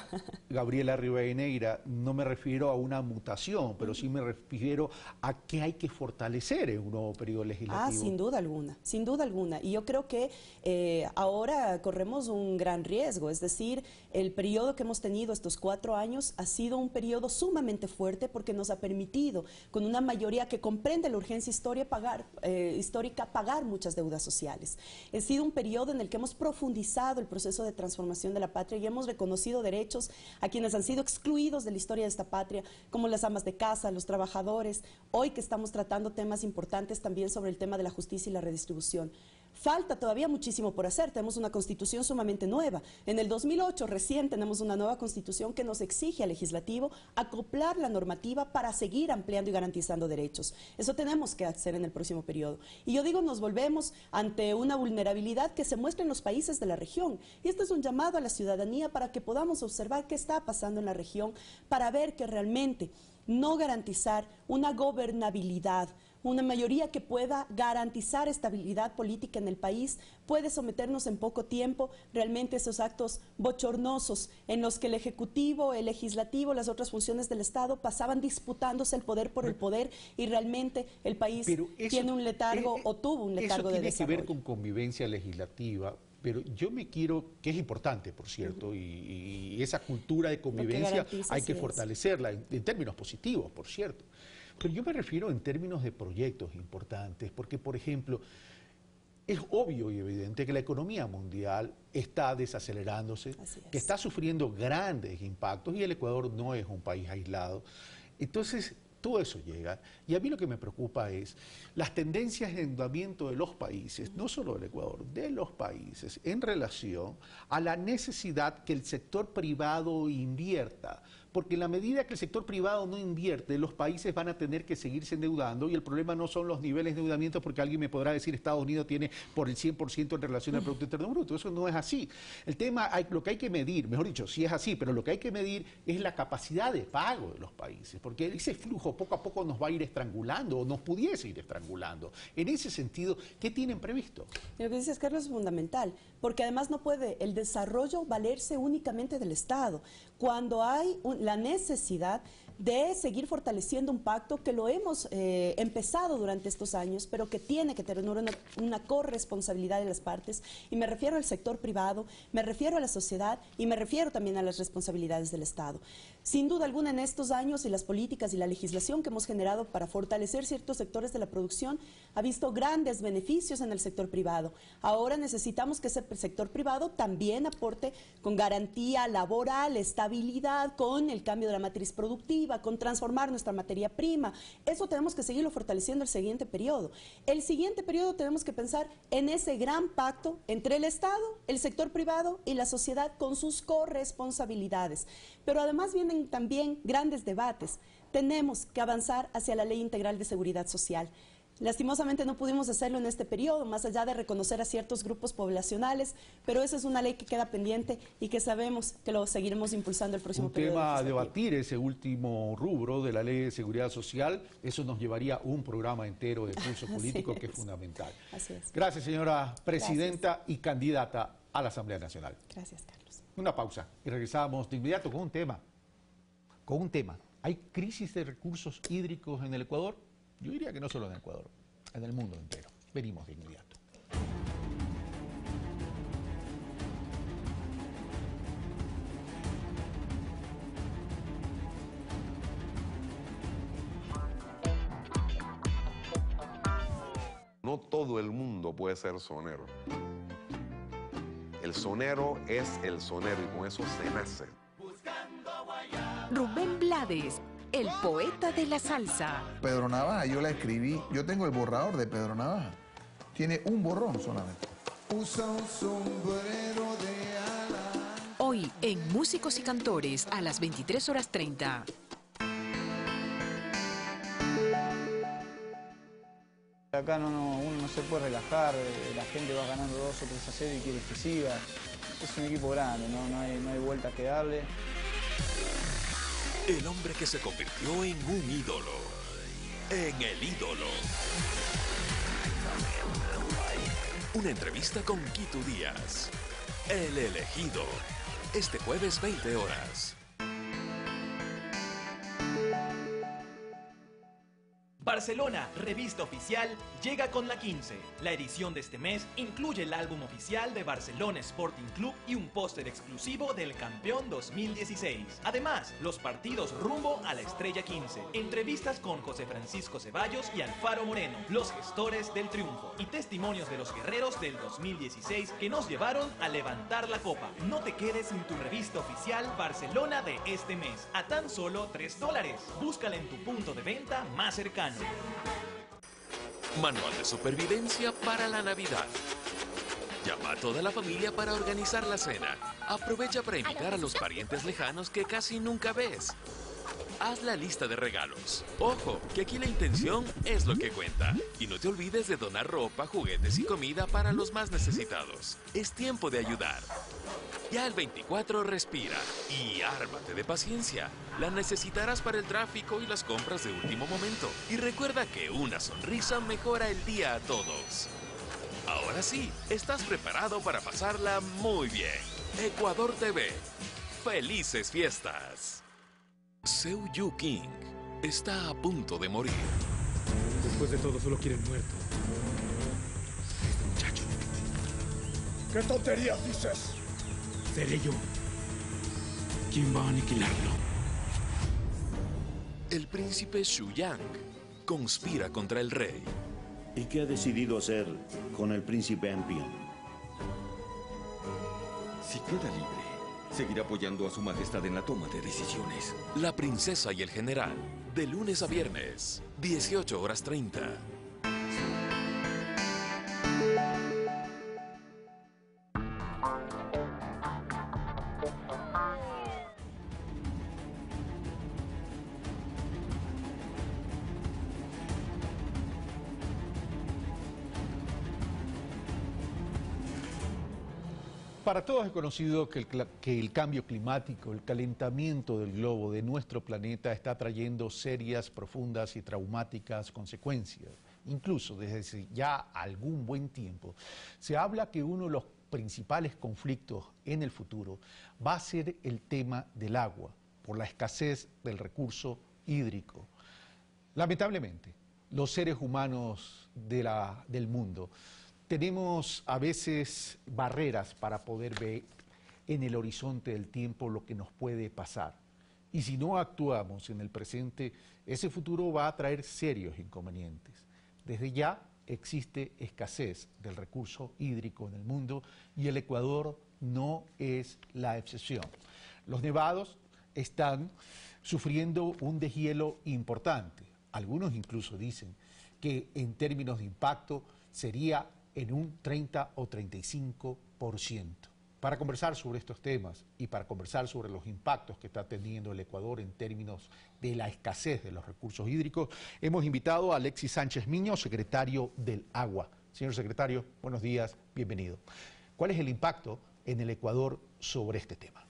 Gabriela Rivadeneira, no me refiero a una mutación, pero sí me refiero a qué hay que fortalecer en un nuevo periodo legislativo. Sin duda alguna, sin duda alguna. Y yo creo que ahora corremos un gran riesgo, es decir, el periodo que hemos tenido estos 4 años ha sido un periodo sumamente fuerte porque nos ha permitido, con una mayoría que comprende la urgencia histórica, pagar muchas deudas sociales. Ha sido un periodo en el que hemos profundizado el proceso de transformación de la patria y hemos reconocido derechos a quienes han sido excluidos de la historia de esta patria, como las amas de casa, los trabajadores. Hoy que estamos tratando temas importantes también sobre el tema de la justicia y la redistribución. Falta todavía muchísimo por hacer, tenemos una constitución sumamente nueva. En el 2008 recién tenemos una nueva constitución que nos exige al legislativo acoplar la normativa para seguir ampliando y garantizando derechos. Eso tenemos que hacer en el próximo periodo. Y yo digo, nos volvemos ante una vulnerabilidad que se muestra en los países de la región. Y este es un llamado a la ciudadanía para que podamos observar qué está pasando en la región, para ver que realmente no garantizar una gobernabilidad, una mayoría que pueda garantizar estabilidad política en el país, puede someternos en poco tiempo realmente a esos actos bochornosos en los que el Ejecutivo, el Legislativo, las otras funciones del Estado pasaban disputándose el poder por el poder y realmente el país tiene un letargo o tuvo un letargo de desarrollo. Eso tiene que ver con convivencia legislativa. Pero yo me quiero, que es importante, por cierto, y esa cultura de convivencia hay que fortalecerla en términos positivos, por cierto. Pero yo me refiero en términos de proyectos importantes, porque, por ejemplo, es obvio y evidente que la economía mundial está desacelerándose, que está sufriendo grandes impactos y el Ecuador no es un país aislado. Entonces, todo eso llega. Y a mí lo que me preocupa es las tendencias de endeudamiento de los países, no solo del Ecuador, de los países, en relación a la necesidad que el sector privado invierta. Porque en la medida que el sector privado no invierte, los países van a tener que seguirse endeudando y el problema no son los niveles de endeudamiento, porque alguien me podrá decir Estados Unidos tiene por el 100% en relación al Producto Interno Bruto. Eso no es así. El tema, lo que hay que medir, mejor dicho, sí es así, pero lo que hay que medir es la capacidad de pago de los países, porque ese flujo poco a poco nos va a ir estrangulando o nos pudiese ir estrangulando. En ese sentido, ¿qué tienen previsto? Lo que dices, Carlos, es fundamental, porque además no puede el desarrollo valerse únicamente del Estado. Cuando hay la necesidad de seguir fortaleciendo un pacto que lo hemos empezado durante estos años, pero que tiene que tener una corresponsabilidad de las partes, y me refiero al sector privado, me refiero a la sociedad y me refiero también a las responsabilidades del Estado. Sin duda alguna, en estos años y las políticas y la legislación que hemos generado para fortalecer ciertos sectores de la producción ha visto grandes beneficios en el sector privado. Ahora necesitamos que ese sector privado también aporte con garantía laboral, estabilidad, con el cambio de la matriz productiva, con transformar nuestra materia prima. Eso tenemos que seguirlo fortaleciendo el siguiente periodo. El siguiente periodo tenemos que pensar en ese gran pacto entre el Estado, el sector privado y la sociedad con sus corresponsabilidades. Pero además vienen también grandes debates. Tenemos que avanzar hacia la Ley Integral de Seguridad Social. Lastimosamente no pudimos hacerlo en este periodo, más allá de reconocer a ciertos grupos poblacionales, pero esa es una ley que queda pendiente y que sabemos que lo seguiremos impulsando el próximo periodo. Un tema a debatir, ese último rubro de la Ley de Seguridad Social, eso nos llevaría un programa entero de pulso político que es fundamental. Así es. Gracias, señora presidenta y candidata a la Asamblea Nacional. Gracias, Carlos. Una pausa y regresamos de inmediato con un tema. ¿Hay crisis de recursos hídricos en el Ecuador? Yo diría que no solo en Ecuador, en el mundo entero. Venimos de inmediato. No todo el mundo puede ser sonero. El sonero es el sonero y con eso se nace. Rubén Blades, el poeta de la salsa. Pedro Navaja, yo la escribí, yo tengo el borrador de Pedro Navaja. Tiene un borrón solamente. Usa un sombrero de ala. Hoy en Músicos y Cantores a las 23:30. Acá uno no se puede relajar, la gente va ganando 2 o 3-0 y quiere que siga. Es un equipo grande, no hay vuelta que darle. El hombre que se convirtió en un ídolo. En el ídolo. Una entrevista con Quito Díaz. El elegido. Este jueves 20 horas. Barcelona, revista oficial, llega con la 15. La edición de este mes incluye el álbum oficial de Barcelona Sporting Club y un póster exclusivo del campeón 2016. Además, los partidos rumbo a la Estrella 15. Entrevistas con José Francisco Ceballos y Alfaro Moreno, los gestores del triunfo. Y testimonios de los guerreros del 2016 que nos llevaron a levantar la copa. No te quedes sin tu revista oficial Barcelona de este mes, a tan solo $3. Búscala en tu punto de venta más cercano. Manual de supervivencia para la Navidad. Llama a toda la familia para organizar la cena. Aprovecha para invitar a los parientes lejanos que casi nunca ves. Haz la lista de regalos. Ojo, que aquí la intención es lo que cuenta. Y no te olvides de donar ropa, juguetes y comida para los más necesitados. Es tiempo de ayudar. Ya el 24 respira y ármate de paciencia. La necesitarás para el tráfico y las compras de último momento. Y recuerda que una sonrisa mejora el día a todos. Ahora sí, estás preparado para pasarla muy bien. Ecuador TV. ¡Felices fiestas! Seu Yu King está a punto de morir. Después de todo, solo quieren muerto. Este muchacho. ¿Qué tonterías dices? Seré yo. ¿Quién va a aniquilarlo? El príncipe Xu Yang conspira contra el rey. ¿Y qué ha decidido hacer con el príncipe Ampion? Si queda libre, seguirá apoyando a su majestad en la toma de decisiones. La princesa y el general, de lunes a viernes, 18:30. Para todos es conocido que el cambio climático, el calentamiento del globo de nuestro planeta está trayendo serias, profundas y traumáticas consecuencias. Incluso desde ya algún buen tiempo se habla que uno de los principales conflictos en el futuro va a ser el tema del agua, por la escasez del recurso hídrico. Lamentablemente, los seres humanos del mundo tenemos a veces barreras para poder ver en el horizonte del tiempo lo que nos puede pasar. Y si no actuamos en el presente, ese futuro va a traer serios inconvenientes. Desde ya existe escasez del recurso hídrico en el mundo y el Ecuador no es la excepción. Los nevados están sufriendo un deshielo importante. Algunos incluso dicen que en términos de impacto sería en un 30 o 35%. Para conversar sobre estos temas y para conversar sobre los impactos que está teniendo el Ecuador en términos de la escasez de los recursos hídricos, hemos invitado a Alexis Sánchez Miño, secretario del Agua. Señor secretario, buenos días, bienvenido. ¿Cuál es el impacto en el Ecuador sobre este tema?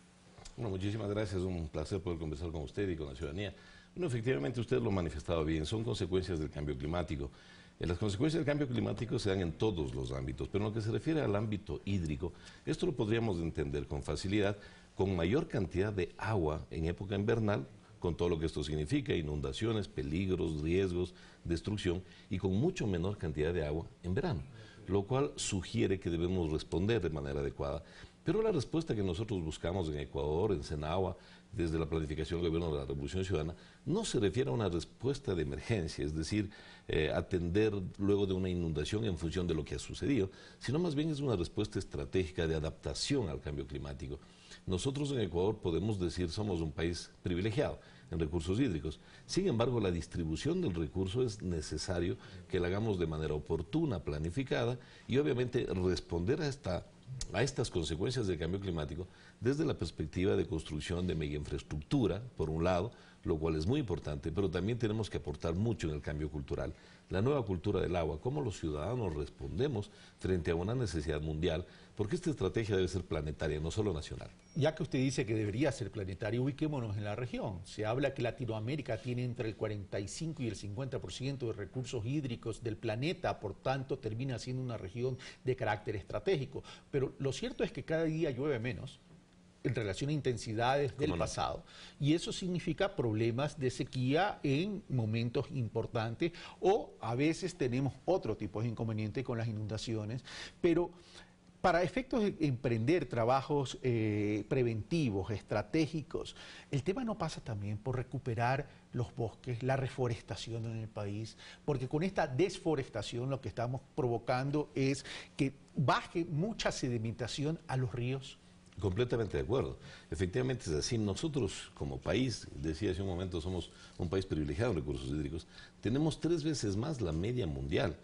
Bueno, muchísimas gracias, un placer poder conversar con usted y con la ciudadanía. Bueno, efectivamente usted lo ha manifestado bien, son consecuencias del cambio climático. Las consecuencias del cambio climático se dan en todos los ámbitos, pero en lo que se refiere al ámbito hídrico, esto lo podríamos entender con facilidad, con mayor cantidad de agua en época invernal, con todo lo que esto significa, inundaciones, peligros, riesgos, destrucción, y con mucho menor cantidad de agua en verano, lo cual sugiere que debemos responder de manera adecuada. Pero la respuesta que nosotros buscamos en Ecuador, en Senagua, desde la planificación del gobierno de la Revolución Ciudadana, no se refiere a una respuesta de emergencia, es decir, atender luego de una inundación en función de lo que ha sucedido, sino más bien es una respuesta estratégica de adaptación al cambio climático. Nosotros en Ecuador podemos decir somos un país privilegiado en recursos hídricos. Sin embargo, la distribución del recurso es necesario que la hagamos de manera oportuna, planificada y obviamente responder a estas consecuencias del cambio climático desde la perspectiva de construcción de mega infraestructura, por un lado, lo cual es muy importante, pero también tenemos que aportar mucho en el cambio cultural. La nueva cultura del agua, cómo los ciudadanos respondemos frente a una necesidad mundial, porque esta estrategia debe ser planetaria, no solo nacional. Ya que usted dice que debería ser planetaria, ubiquémonos en la región. Se habla que Latinoamérica tiene entre el 45 y el 50% de recursos hídricos del planeta, por tanto termina siendo una región de carácter estratégico. Pero lo cierto es que cada día llueve menos en relación a intensidades del pasado, y eso significa problemas de sequía en momentos importantes, o a veces tenemos otro tipo de inconveniente con las inundaciones, pero para efectos de emprender trabajos preventivos, estratégicos, el tema no pasa también por recuperar los bosques, la reforestación en el país, porque con esta desforestación lo que estamos provocando es que baje mucha sedimentación a los ríos. Completamente de acuerdo. Efectivamente es así. Nosotros como país, decía hace un momento, somos un país privilegiado en recursos hídricos, tenemos 3 veces más la media mundial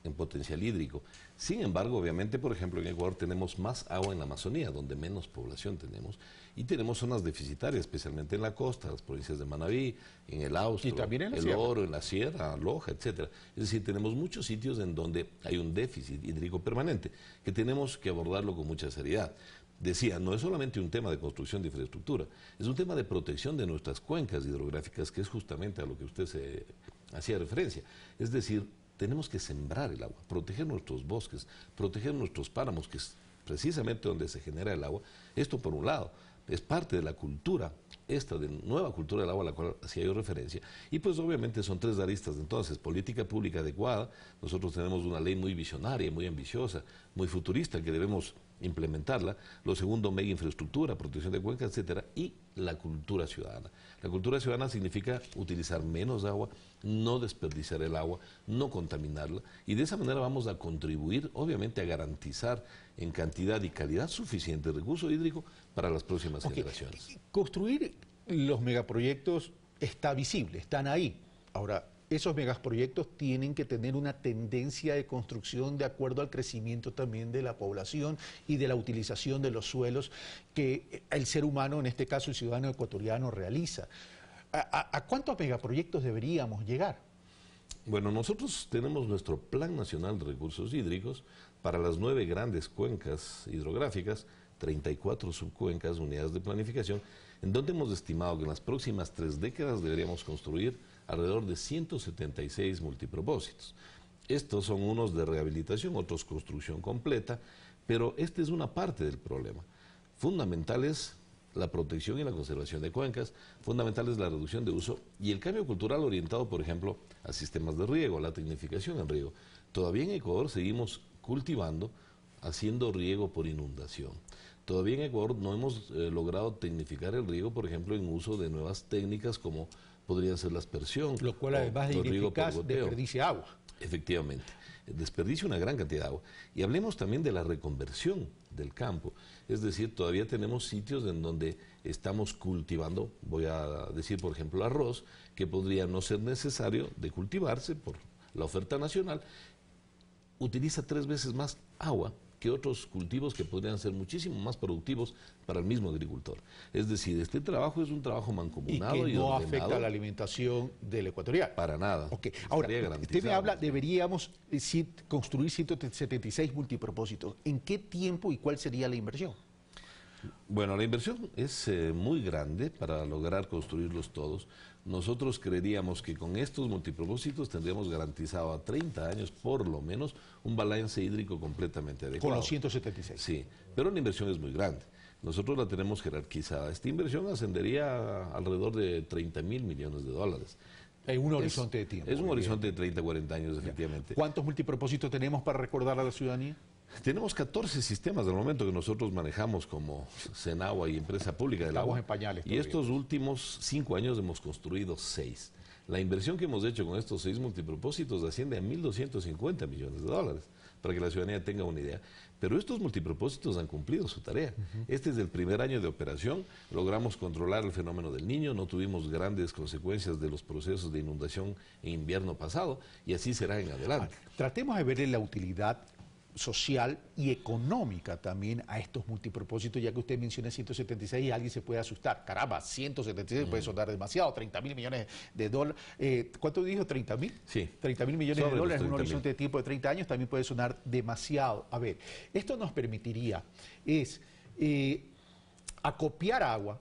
en potencial hídrico. Sin embargo, obviamente, por ejemplo, en Ecuador tenemos más agua en la Amazonía, donde menos población tenemos, y tenemos zonas deficitarias, especialmente en la costa, las provincias de Manabí, en el Austro, y también en el Oro, en la Sierra, Loja, etcétera. Es decir, tenemos muchos sitios en donde hay un déficit hídrico permanente, que tenemos que abordarlo con mucha seriedad. Decía, no es solamente un tema de construcción de infraestructura, es un tema de protección de nuestras cuencas hidrográficas, que es justamente a lo que usted se hacía referencia. Es decir, tenemos que sembrar el agua, proteger nuestros bosques, proteger nuestros páramos, que es precisamente donde se genera el agua. Esto por un lado, es parte de la cultura, esta de nueva cultura del agua a la cual hacía yo referencia, y pues obviamente son 3 aristas. Entonces, política pública adecuada, nosotros tenemos una ley muy visionaria, muy ambiciosa, muy futurista, que debemos implementarla. Lo segundo, mega infraestructura, protección de cuencas, etcétera, y la cultura ciudadana. La cultura ciudadana significa utilizar menos agua, no desperdiciar el agua, no contaminarla, y de esa manera vamos a contribuir, obviamente, a garantizar en cantidad y calidad suficiente recurso hídrico para las próximas generaciones. Construir los megaproyectos está visible, están ahí. Ahora, esos megaproyectos tienen que tener una tendencia de construcción de acuerdo al crecimiento también de la población y de la utilización de los suelos que el ser humano, en este caso el ciudadano ecuatoriano, realiza. ¿A cuántos megaproyectos deberíamos llegar? Bueno, nosotros tenemos nuestro Plan Nacional de Recursos Hídricos para las 9 grandes cuencas hidrográficas, 34 subcuencas, unidades de planificación, en donde hemos estimado que en las próximas 3 décadas deberíamos construir alrededor de 176 multipropósitos. Estos son unos de rehabilitación, otros construcción completa, pero esta es una parte del problema. Fundamental es la protección y la conservación de cuencas. Fundamental es la reducción de uso y el cambio cultural orientado, por ejemplo, a sistemas de riego, a la tecnificación en riego. Todavía en Ecuador seguimos cultivando, haciendo riego por inundación. Todavía en Ecuador no hemos logrado tecnificar el riego, por ejemplo, en uso de nuevas técnicas como podría ser la aspersión. Lo cual, además de ineficaz, desperdicia agua. Efectivamente, desperdicia una gran cantidad de agua. Y hablemos también de la reconversión del campo. Es decir, todavía tenemos sitios en donde estamos cultivando, voy a decir, por ejemplo, arroz, que podría no ser necesario de cultivarse por la oferta nacional. Utiliza 3 veces más agua que otros cultivos que podrían ser muchísimo más productivos para el mismo agricultor. Es decir, este trabajo es un trabajo mancomunado y que no afecta a la alimentación del ecuatoriano. Para nada. Okay. Ahora, usted me habla, deberíamos construir 176 multipropósitos. ¿En qué tiempo y cuál sería la inversión? Bueno, la inversión es muy grande para lograr construirlos todos. Nosotros creeríamos que con estos multipropósitos tendríamos garantizado a 30 años, por lo menos, un balance hídrico completamente adecuado. Con los 176. Sí, pero la inversión es muy grande. Nosotros la tenemos jerarquizada. Esta inversión ascendería a alrededor de 30.000 millones de dólares. En un horizonte de tiempo. Es un horizonte de 30, 40 años, efectivamente. ¿Cuántos multipropósitos tenemos para recordar a la ciudadanía? Tenemos 14 sistemas del momento que nosotros manejamos como Senagua y Empresa Pública del Agua. Estamos en pañales todavía. Y estos últimos 5 años hemos construido 6. La inversión que hemos hecho con estos 6 multipropósitos asciende a 1.250 millones de dólares, para que la ciudadanía tenga una idea. Pero estos multipropósitos han cumplido su tarea. Este es el primer año de operación, logramos controlar el fenómeno del Niño, no tuvimos grandes consecuencias de los procesos de inundación en invierno pasado, y así será en adelante. Tratemos de verle la utilidad social y económica también a estos multipropósitos, ya que usted menciona 176 y alguien se puede asustar. Caramba, 176 puede sonar demasiado, 30.000 millones de dólares. ¿Cuánto dijo? ¿30.000? Sí. 30.000 millones de dólares en un horizonte de tiempo de 30 años también puede sonar demasiado. A ver, esto nos permitiría acopiar agua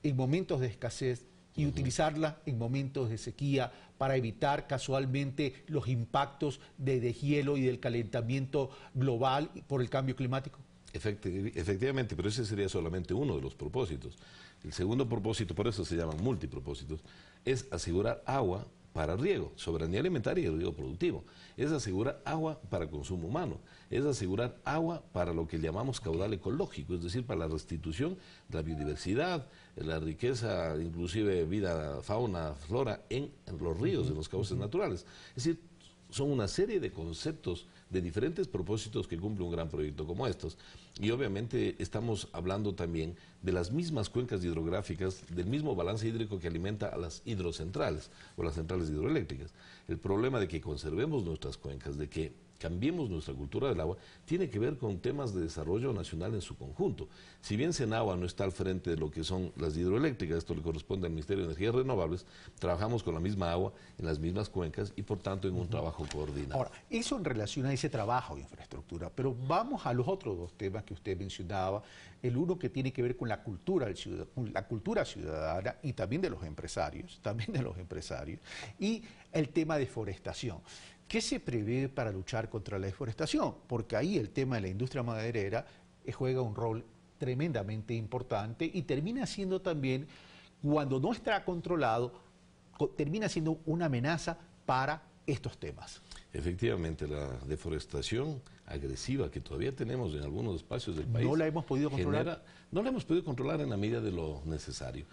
en momentos de escasez y utilizarla en momentos de sequía para evitar casualmente los impactos de deshielo y del calentamiento global por el cambio climático? Efectivamente, pero ese sería solamente uno de los propósitos. El segundo propósito, por eso se llaman multipropósitos, es asegurar agua para riego, soberanía alimentaria y riego productivo. Es asegurar agua para consumo humano, es asegurar agua para lo que llamamos caudal ecológico, es decir, para la restitución de la biodiversidad, la riqueza, inclusive vida, fauna, flora en los ríos, en los cauces naturales. Es decir, son una serie de conceptos de diferentes propósitos que cumple un gran proyecto como estos. Y obviamente estamos hablando también de las mismas cuencas hidrográficas, del mismo balance hídrico que alimenta a las hidrocentrales o las centrales hidroeléctricas. El problema de que conservemos nuestras cuencas, de que cambiemos nuestra cultura del agua, tiene que ver con temas de desarrollo nacional en su conjunto. Si bien Senagua no está al frente de lo que son las hidroeléctricas, esto le corresponde al Ministerio de Energías Renovables, trabajamos con la misma agua en las mismas cuencas y por tanto en un trabajo coordinado. Ahora, eso en relación a ese trabajo de infraestructura, pero vamos a los otros dos temas que usted mencionaba, el uno que tiene que ver con la cultura ciudadana y también de los empresarios, y el tema de deforestación. ¿Qué se prevé para luchar contra la deforestación? Porque ahí el tema de la industria maderera juega un rol tremendamente importante y termina siendo también, cuando no está controlado, termina siendo una amenaza para estos temas. Efectivamente, la deforestación agresiva que todavía tenemos en algunos espacios del país... ¿No la hemos podido controlar? No la hemos podido controlar en la medida de lo necesario.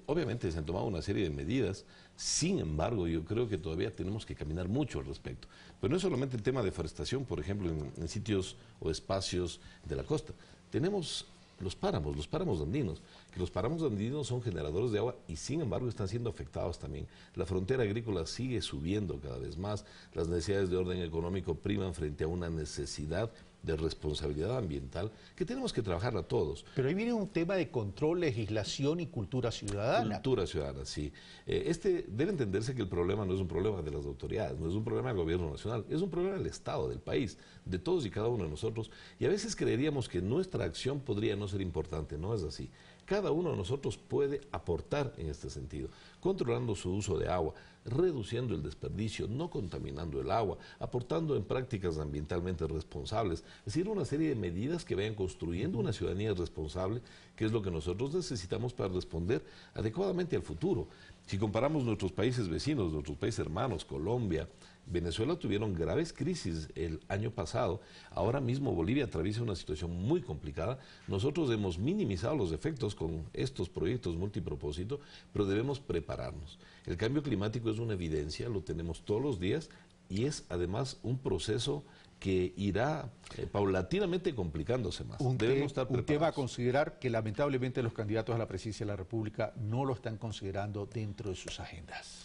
Obviamente se han tomado una serie de medidas, sin embargo yo creo que todavía tenemos que caminar mucho al respecto. Pero no es solamente el tema de deforestación, por ejemplo, en sitios o espacios de la costa. Tenemos los páramos andinos, que los páramos andinos son generadores de agua y sin embargo están siendo afectados también. La frontera agrícola sigue subiendo cada vez más, las necesidades de orden económico priman frente a una necesidad de responsabilidad ambiental que tenemos que trabajar a todos. Pero ahí viene un tema de control, legislación y cultura ciudadana. Cultura ciudadana, sí. Debe entenderse que el problema no es un problema de las autoridades, no es un problema del gobierno nacional, es un problema del Estado, del país, de todos y cada uno de nosotros. Y a veces creeríamos que nuestra acción podría no ser importante, no es así. Cada uno de nosotros puede aportar en este sentido. controlando su uso de agua, reduciendo el desperdicio, no contaminando el agua, aportando en prácticas ambientalmente responsables. Es decir, una serie de medidas que vayan construyendo una ciudadanía responsable, que es lo que nosotros necesitamos para responder adecuadamente al futuro. Si comparamos nuestros países vecinos, nuestros países hermanos, Colombia, Venezuela tuvieron graves crisis el año pasado. Ahora mismo Bolivia atraviesa una situación muy complicada. Nosotros hemos minimizado los efectos con estos proyectos multipropósito, pero debemos prepararnos. El cambio climático es una evidencia, lo tenemos todos los días y es además un proceso que irá paulatinamente complicándose más. Debemos estar preparados. Un tema a considerar que lamentablemente los candidatos a la presidencia de la República no lo están considerando dentro de sus agendas.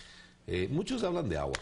Muchos hablan de agua.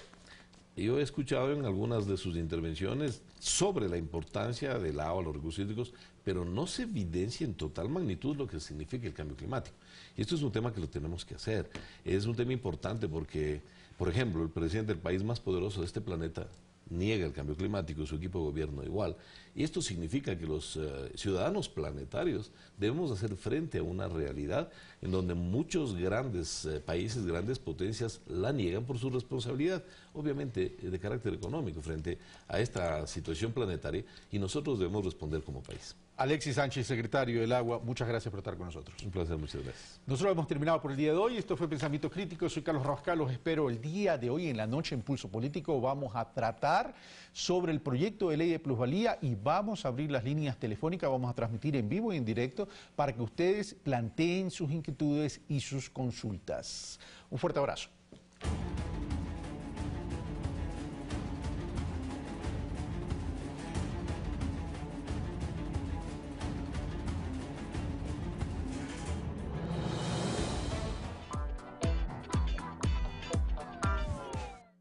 Yo he escuchado en algunas de sus intervenciones sobre la importancia del agua, los recursos hídricos, pero no se evidencia en total magnitud lo que significa el cambio climático. Y esto es un tema que lo tenemos que hacer. Es un tema importante porque, por ejemplo, el presidente del país más poderoso de este planeta niega el cambio climático y su equipo de gobierno igual. Y esto significa que los ciudadanos planetarios debemos hacer frente a una realidad en donde muchos grandes países, grandes potencias la niegan por su responsabilidad, obviamente de carácter económico, frente a esta situación planetaria, y nosotros debemos responder como país. Alexis Sánchez, secretario del Agua, muchas gracias por estar con nosotros. Un placer, muchas gracias. Nosotros hemos terminado por el día de hoy. Esto fue Pensamiento Crítico. Soy Carlos Rabascal. Los espero el día de hoy en la noche en Pulso Político. Vamos a tratar sobre el proyecto de ley de plusvalía y vamos a abrir las líneas telefónicas. Vamos a transmitir en vivo y en directo para que ustedes planteen sus inquietudes y sus consultas. Un fuerte abrazo.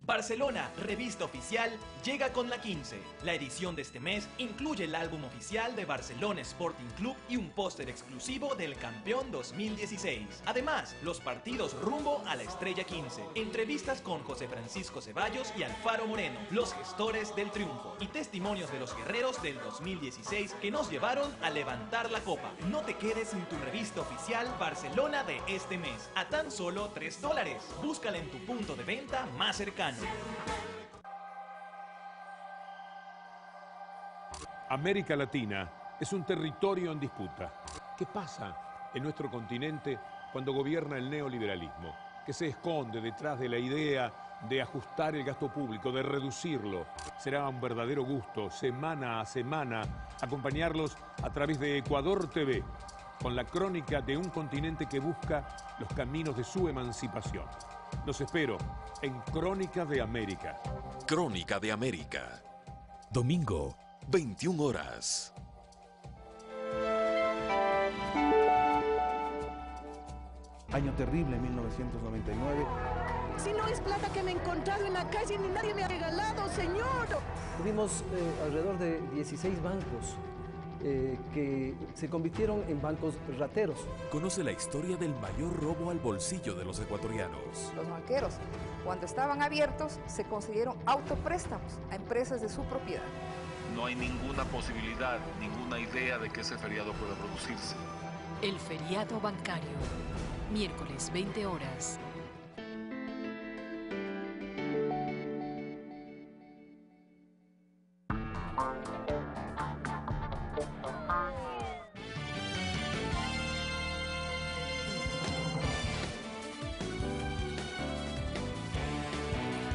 Barcelona, revista oficial, llega con la 15. La edición de este mes incluye el álbum oficial de Barcelona Sporting Club y un póster exclusivo del campeón 2016. Además, los partidos rumbo a la Estrella 15, entrevistas con José Francisco Ceballos y Alfaro Moreno, los gestores del triunfo, y testimonios de los guerreros del 2016 que nos llevaron a levantar la copa. No te quedes sin tu revista oficial Barcelona de este mes, a tan solo $3. Búscala en tu punto de venta más cercano. América Latina es un territorio en disputa. ¿Qué pasa en nuestro continente cuando gobierna el neoliberalismo, que se esconde detrás de la idea de ajustar el gasto público, de reducirlo? Será un verdadero gusto, semana a semana, acompañarlos a través de Ecuador TV, con la crónica de un continente que busca los caminos de su emancipación. Los espero en Crónica de América. Crónica de América. Domingo, 21 horas. Año terrible, 1999. Si no es plata que me he encontrado en la calle ni nadie me ha regalado, señor. Tuvimos alrededor de 16 bancos que se convirtieron en bancos rateros. Conoce la historia del mayor robo al bolsillo de los ecuatorianos. Los banqueros, cuando estaban abiertos, se concedieron autopréstamos a empresas de su propiedad. No hay ninguna posibilidad, ninguna idea de que ese feriado pueda producirse. El feriado bancario. Miércoles, 20 horas.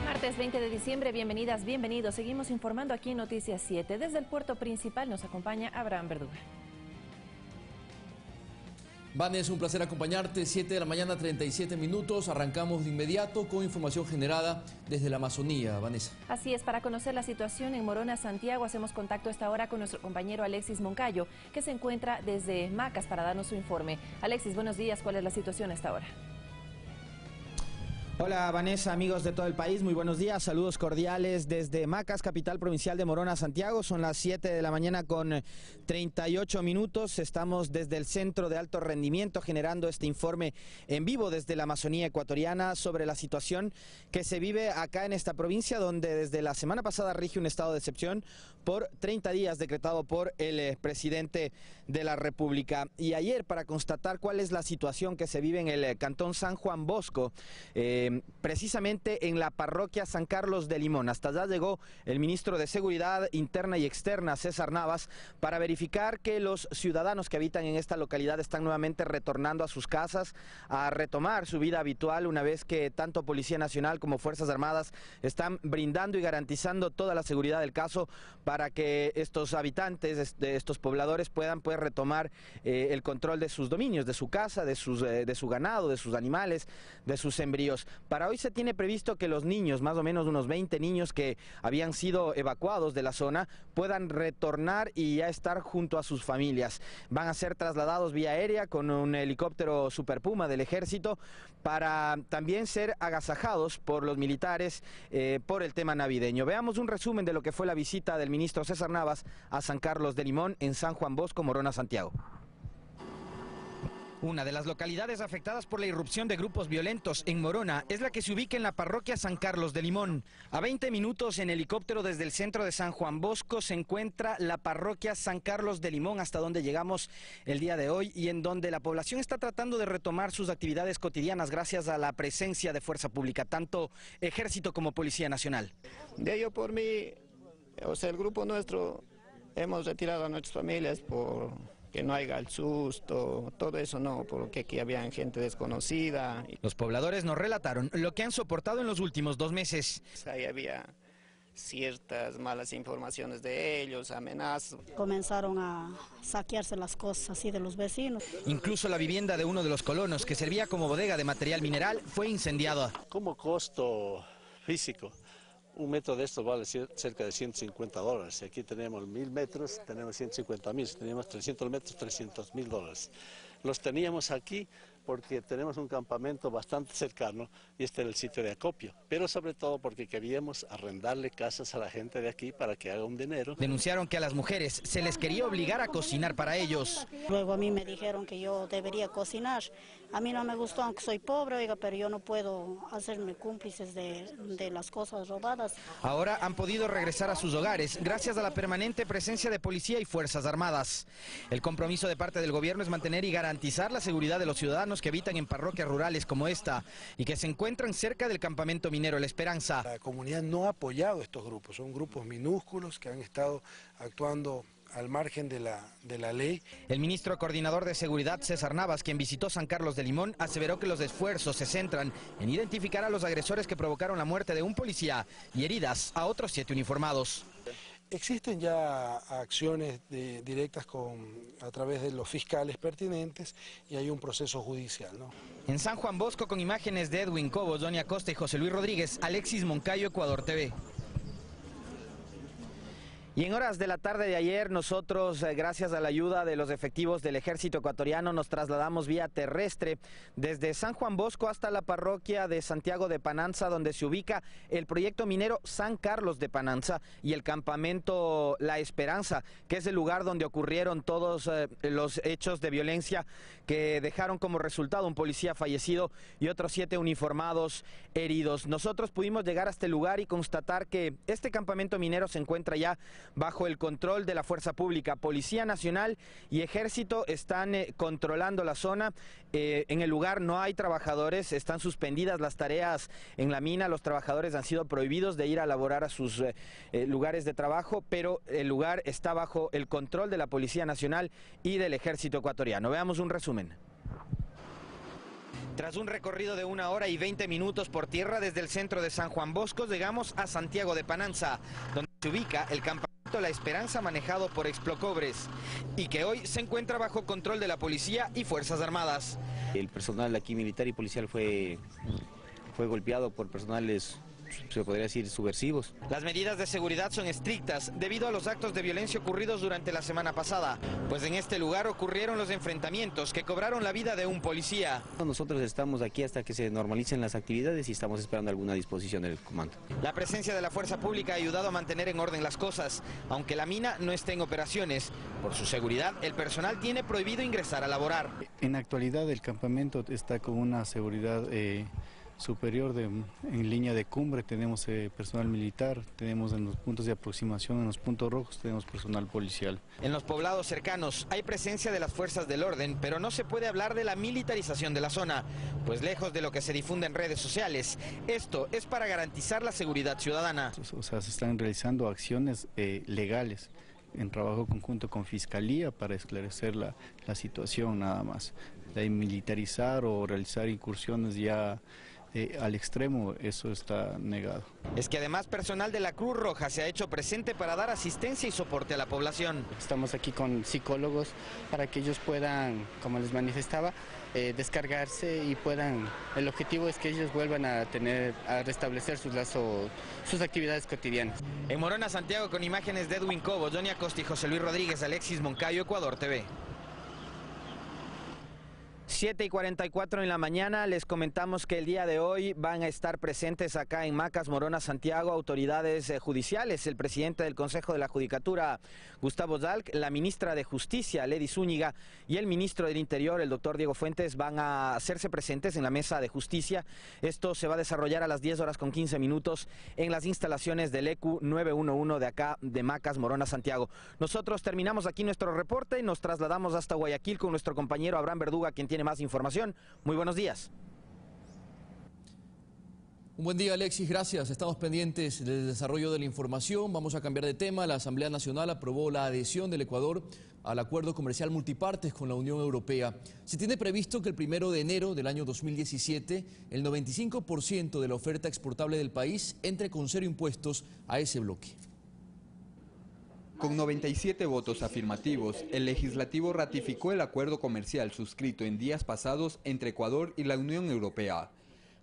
Martes 20 de diciembre, bienvenidas, bienvenidos. Seguimos informando aquí en Noticias 7. Desde el puerto principal nos acompaña Abraham Verduga. Vanessa, un placer acompañarte. 7 de la mañana, 37 minutos. Arrancamos de inmediato con información generada desde la Amazonía. Vanessa. Así es, para conocer la situación en Morona, Santiago, hacemos contacto a esta hora con nuestro compañero Alexis Moncayo, que se encuentra desde Macas para darnos su informe. Alexis, buenos días. ¿Cuál es la situación a esta hora? Hola Vanessa, amigos de todo el país, muy buenos días, saludos cordiales desde Macas, capital provincial de Morona, Santiago. Son las 7 de la mañana con 38 minutos, estamos desde el Centro de Alto Rendimiento generando este informe en vivo desde la Amazonía ecuatoriana sobre la situación que se vive acá en esta provincia, donde desde la semana pasada rige un estado de excepción por 30 días decretado por el presidente de la República. Y ayer, para constatar cuál es la situación que se vive en el cantón San Juan Bosco, precisamente en la parroquia San Carlos de Limón. Hasta allá llegó el ministro de Seguridad Interna y Externa, César Navas, para verificar que los ciudadanos que habitan en esta localidad están nuevamente retornando a sus casas, a retomar su vida habitual, una vez que tanto Policía Nacional como Fuerzas Armadas están brindando y garantizando toda la seguridad del caso para que estos habitantes, de estos pobladores, puedan retomar el control de sus dominios, de su casa, de su ganado, de sus animales, de sus sembríos. Para hoy se tiene previsto que los niños, más o menos unos 20 niños que habían sido evacuados de la zona, puedan retornar y ya estar junto a sus familias. Van a ser trasladados vía aérea con un helicóptero Super Puma del Ejército para también ser agasajados por los militares por el tema navideño. Veamos un resumen de lo que fue la visita del ministro César Navas a San Carlos de Limón en San Juan Bosco, Morona, Santiago. Una de las localidades afectadas por la irrupción de grupos violentos en Morona es la que se ubica en la parroquia San Carlos de Limón. A 20 minutos en helicóptero desde el centro de San Juan Bosco se encuentra la parroquia San Carlos de Limón, hasta donde llegamos el día de hoy y en donde la población está tratando de retomar sus actividades cotidianas gracias a la presencia de fuerza pública, tanto Ejército como Policía Nacional. De ello por mí, el grupo nuestro, hemos retirado a nuestras familias por que no haya el susto, todo eso no, porque aquí había gente desconocida. Los pobladores nos relataron lo que han soportado en los últimos 2 meses. Ahí había ciertas malas informaciones de ellos, amenazas. Comenzaron a saquearse las cosas así de los vecinos. Incluso la vivienda de uno de los colonos, que servía como bodega de material mineral, fue incendiada. Como costo físico, un metro de esto vale cerca de $150. Si aquí tenemos 1000 metros, tenemos 150.000. Si tenemos 300 metros, $300.000. Los teníamos aquí porque tenemos un campamento bastante cercano y este era el sitio de acopio, pero sobre todo porque queríamos arrendarle casas a la gente de aquí para que haga un dinero. Denunciaron que a las mujeres se les quería obligar a cocinar para ellos. Luego a mí me dijeron que yo debería cocinar. A mí no me gustó, aunque soy pobre, oiga, pero yo no puedo hacerme cómplices de las cosas robadas. Ahora han podido regresar a sus hogares gracias a la permanente presencia de policía y fuerzas armadas. El compromiso de parte del gobierno es mantener y garantizar la seguridad de los ciudadanos que habitan en parroquias rurales como esta y que se encuentran cerca del campamento minero La Esperanza. La comunidad no ha apoyado estos grupos, son grupos minúsculos que han estado actuando al margen de la ley. El ministro coordinador de Seguridad, César Navas, quien visitó San Carlos de Limón, aseveró que los esfuerzos se centran en identificar a los agresores que provocaron la muerte de un policía y heridas a otros 7 uniformados. Existen ya acciones directas a través de los fiscales pertinentes y hay un proceso judicial, ¿no? En San Juan Bosco, con imágenes de Edwin Cobos, Doña Costa y José Luis Rodríguez, Alexis Moncayo, Ecuador TV. Y en horas de la tarde de ayer nosotros, gracias a la ayuda de los efectivos del Ejército ecuatoriano, nos trasladamos vía terrestre desde San Juan Bosco hasta la parroquia de Santiago de Pananza, donde se ubica el proyecto minero San Carlos de Pananza y el campamento La Esperanza, que es el lugar donde ocurrieron todos los hechos de violencia que dejaron como resultado un policía fallecido y otros 7 uniformados heridos. Nosotros pudimos llegar a este lugar y constatar que este campamento minero se encuentra ya bajo el control de la fuerza pública. Policía Nacional y Ejército están controlando la zona. En el lugar no hay trabajadores, están suspendidas las tareas en la mina, los trabajadores han sido prohibidos de ir a laborar a sus lugares de trabajo, pero el lugar está bajo el control de la Policía Nacional y del Ejército ecuatoriano. Veamos un resumen. Tras un recorrido de 1 hora y 20 minutos por tierra desde el centro de San Juan Bosco, llegamos a Santiago de Pananza, donde se ubica el campamento La Esperanza manejado por Explocobres y que hoy se encuentra bajo control de la policía y fuerzas armadas. El personal aquí militar y policial fue golpeado por personales se podría decir, subversivos. Las medidas de seguridad son estrictas debido a los actos de violencia ocurridos durante la semana pasada, pues en este lugar ocurrieron los enfrentamientos que cobraron la vida de un policía. Nosotros estamos aquí hasta que se normalicen las actividades y estamos esperando alguna disposición del comando. La presencia de la fuerza pública ha ayudado a mantener en orden las cosas, aunque la mina no esté en operaciones. Por su seguridad, el personal tiene prohibido ingresar a laborar. En la actualidad el campamento está con una seguridad superior en línea de cumbre, tenemos personal militar, tenemos en los puntos de aproximación, en los puntos rojos tenemos personal policial. En los poblados cercanos hay presencia de las fuerzas del orden, pero no se puede hablar de la militarización de la zona, pues lejos de lo que se difunde en redes sociales, esto es para garantizar la seguridad ciudadana. O sea, se están realizando acciones legales en trabajo conjunto con Fiscalía para esclarecer la situación nada más. De militarizar o realizar incursiones ya al extremo, eso está negado. Es que además personal de la Cruz Roja se ha hecho presente para dar asistencia y soporte a la población. Estamos aquí con psicólogos para que ellos puedan, como les manifestaba, descargarse y puedan, el objetivo es que ellos vuelvan a restablecer sus actividades cotidianas. En Morona, Santiago, con imágenes de Edwin Cobo, Johnny Acosta y José Luis Rodríguez, Alexis Moncayo, Ecuador TV. 7:44 en la mañana, les comentamos que el día de hoy van a estar presentes acá en Macas, Morona, Santiago, autoridades judiciales, el presidente del Consejo de la Judicatura, Gustavo Zalc, la ministra de Justicia, Lady Zúñiga, y el ministro del Interior, el doctor Diego Fuentes, van a hacerse presentes en la mesa de justicia. Esto se va a desarrollar a las 10:15 en las instalaciones del ECU 911 de acá, de Macas, Morona, Santiago. Nosotros terminamos aquí nuestro reporte y nos trasladamos hasta Guayaquil con nuestro compañero Abraham Verduga, quien tiene más información. Muy buenos días. Un buen día, Alexis, gracias. Estamos pendientes del desarrollo de la información. Vamos a cambiar de tema. La Asamblea Nacional aprobó la adhesión del Ecuador al acuerdo comercial multipartes con la Unión Europea. Se tiene previsto que el 1 de enero del año 2017, el 95% de la oferta exportable del país entre con cero impuestos a ese bloque. Con 97 votos afirmativos, el legislativo ratificó el acuerdo comercial suscrito en días pasados entre Ecuador y la Unión Europea.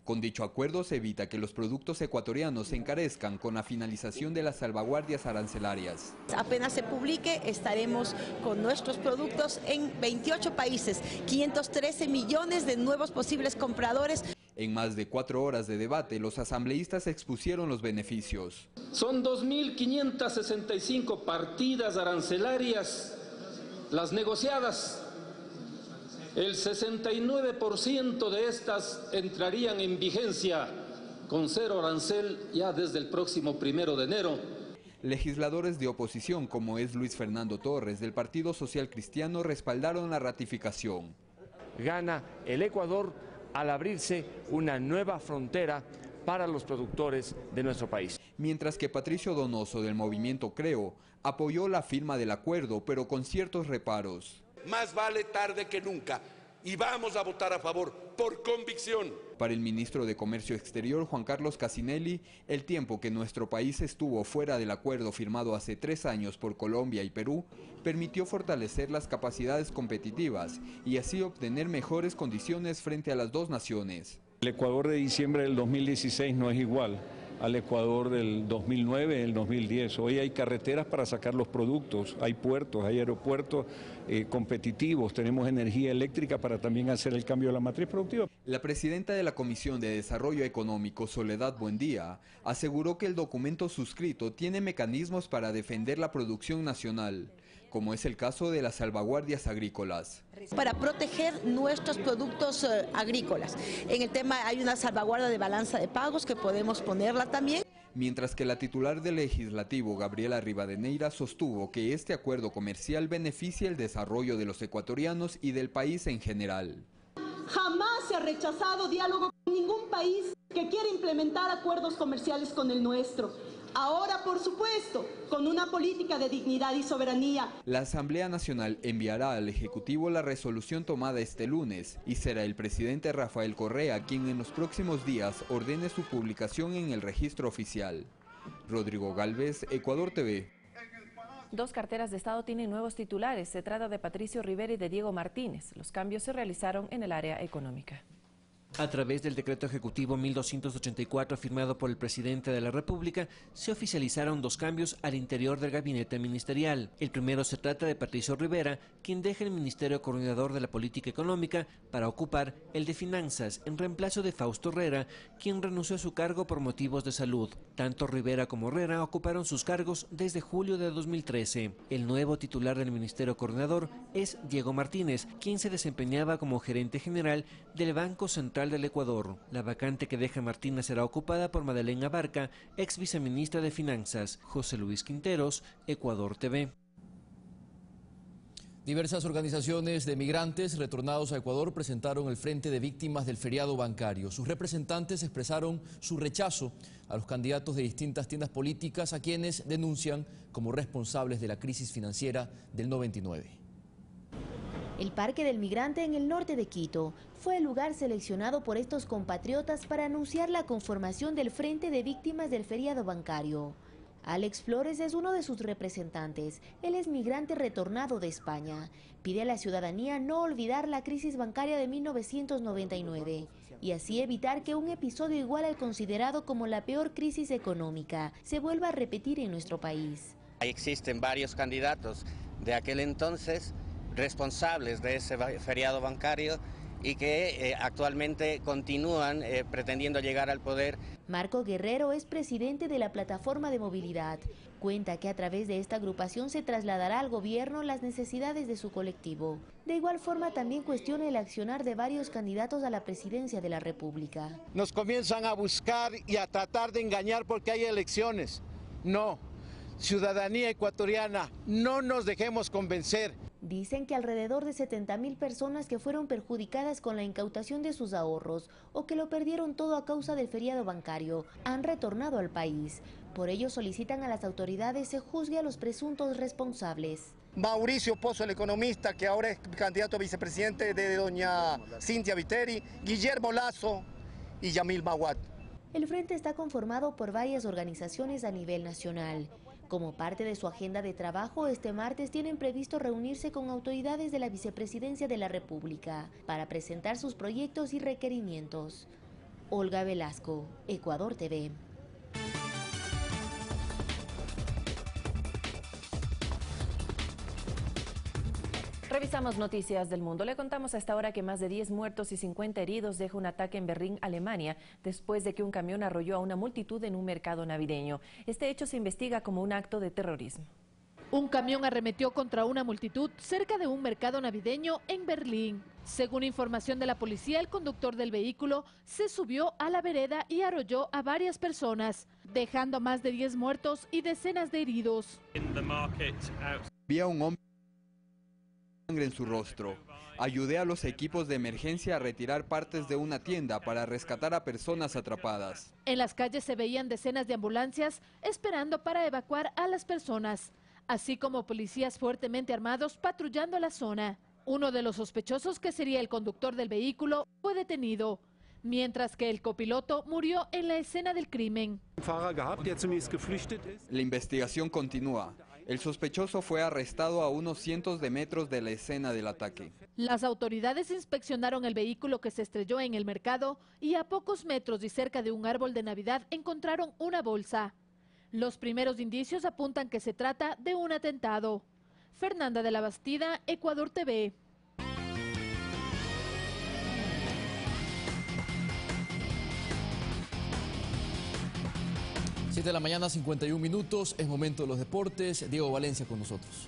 Con dicho acuerdo se evita que los productos ecuatorianos se encarezcan con la finalización de las salvaguardias arancelarias. Apenas se publique, estaremos con nuestros productos en 28 países, 513 millones de nuevos posibles compradores. En más de 4 horas de debate, los asambleístas expusieron los beneficios. Son 2.565 partidas arancelarias las negociadas. El 69% de estas entrarían en vigencia con cero arancel ya desde el próximo 1 de enero. Legisladores de oposición, como es Luis Fernando Torres del Partido Social Cristiano, respaldaron la ratificación. Gana el Ecuador al abrirse una nueva frontera para los productores de nuestro país. Mientras que Patricio Donoso del movimiento Creo apoyó la firma del acuerdo, pero con ciertos reparos. Más vale tarde que nunca y vamos a votar a favor por convicción. Para el ministro de Comercio Exterior, Juan Carlos Casinelli, el tiempo que nuestro país estuvo fuera del acuerdo firmado hace 3 años por Colombia y Perú permitió fortalecer las capacidades competitivas y así obtener mejores condiciones frente a las dos naciones. El Ecuador de diciembre del 2016 no es igual al Ecuador del 2009, del 2010. Hoy hay carreteras para sacar los productos, hay puertos, hay aeropuertos competitivos, tenemos energía eléctrica para también hacer el cambio de la matriz productiva. La presidenta de la Comisión de Desarrollo Económico, Soledad Buendía, aseguró que el documento suscrito tiene mecanismos para defender la producción nacional, como es el caso de las salvaguardias agrícolas. Para proteger nuestros productos agrícolas. En el tema hay una salvaguarda de balanza de pagos que podemos ponerla también. Mientras que la titular del Legislativo, Gabriela Rivadeneira, sostuvo que este acuerdo comercial beneficia el desarrollo de los ecuatorianos y del país en general. Jamás se ha rechazado diálogo con ningún país que quiera implementar acuerdos comerciales con el nuestro. Ahora, por supuesto, con una política de dignidad y soberanía. La Asamblea Nacional enviará al Ejecutivo la resolución tomada este lunes y será el presidente Rafael Correa quien en los próximos días ordene su publicación en el registro oficial. Rodrigo Galvez, Ecuador TV. 2 carteras de Estado tienen nuevos titulares. Se trata de Patricio Rivera y de Diego Martínez. Los cambios se realizaron en el área económica. A través del decreto ejecutivo 1284 firmado por el presidente de la República, se oficializaron 2 cambios al interior del gabinete ministerial. El primero se trata de Patricio Rivera, quien deja el Ministerio Coordinador de la Política Económica para ocupar el de Finanzas, en reemplazo de Fausto Herrera, quien renunció a su cargo por motivos de salud. Tanto Rivera como Herrera ocuparon sus cargos desde julio de 2013. El nuevo titular del Ministerio Coordinador es Diego Martínez, quien se desempeñaba como gerente general del Banco Central del Ecuador. La vacante que deja Martínez será ocupada por Madeleine Abarca, ex viceministra de Finanzas. José Luis Quinteros, Ecuador TV. Diversas organizaciones de migrantes retornados a Ecuador presentaron el Frente de Víctimas del Feriado Bancario. Sus representantes expresaron su rechazo a los candidatos de distintas tiendas políticas a quienes denuncian como responsables de la crisis financiera del 99. El Parque del Migrante en el norte de Quito fue el lugar seleccionado por estos compatriotas para anunciar la conformación del Frente de Víctimas del Feriado Bancario. Alex Flores es uno de sus representantes. Él es migrante retornado de España. Pide a la ciudadanía no olvidar la crisis bancaria de 1999 y así evitar que un episodio igual al considerado como la peor crisis económica se vuelva a repetir en nuestro país. Existen varios candidatos de aquel entonces responsables de ese feriado bancario y que actualmente continúan pretendiendo llegar al poder. Marco Guerrero es presidente de la Plataforma de Movilidad. Cuenta que a través de esta agrupación se trasladará al gobierno las necesidades de su colectivo. De igual forma también cuestiona el accionar de varios candidatos a la presidencia de la República. Nos comienzan a buscar y a tratar de engañar porque hay elecciones. No, ciudadanía ecuatoriana, no nos dejemos convencer. Dicen que alrededor de 70.000 personas que fueron perjudicadas con la incautación de sus ahorros o que lo perdieron todo a causa del feriado bancario han retornado al país. Por ello solicitan a las autoridades se juzgue a los presuntos responsables. Mauricio Pozo, el economista, que ahora es candidato a vicepresidente de doña Cintia Viteri, Guillermo Lazo y Yamil Maguad. El frente está conformado por varias organizaciones a nivel nacional. Como parte de su agenda de trabajo, este martes tienen previsto reunirse con autoridades de la Vicepresidencia de la República para presentar sus proyectos y requerimientos. Olga Velasco, Ecuador TV. Revisamos noticias del mundo. Le contamos a esta hora que más de 10 muertos y 50 heridos deja un ataque en Berlín, Alemania, después de que un camión arrolló a una multitud en un mercado navideño. Este hecho se investiga como un acto de terrorismo. Un camión arremetió contra una multitud cerca de un mercado navideño en Berlín. Según información de la policía, el conductor del vehículo se subió a la vereda y arrolló a varias personas, dejando más de 10 muertos y decenas de heridos. Había un hombre en su rostro. Ayudé a los equipos de emergencia a retirar partes de una tienda para rescatar a personas atrapadas. En las calles se veían decenas de ambulancias esperando para evacuar a las personas, así como policías fuertemente armados patrullando la zona. Uno de los sospechosos, que sería el conductor del vehículo, fue detenido, mientras que el copiloto murió en la escena del crimen. La investigación continúa. El sospechoso fue arrestado a unos cientos de metros de la escena del ataque. Las autoridades inspeccionaron el vehículo que se estrelló en el mercado y a pocos metros y cerca de un árbol de Navidad encontraron una bolsa. Los primeros indicios apuntan que se trata de un atentado. Fernanda de la Bastida, Ecuador TV. Siete de la mañana, 51 minutos, es momento de los deportes. Diego Valencia con nosotros.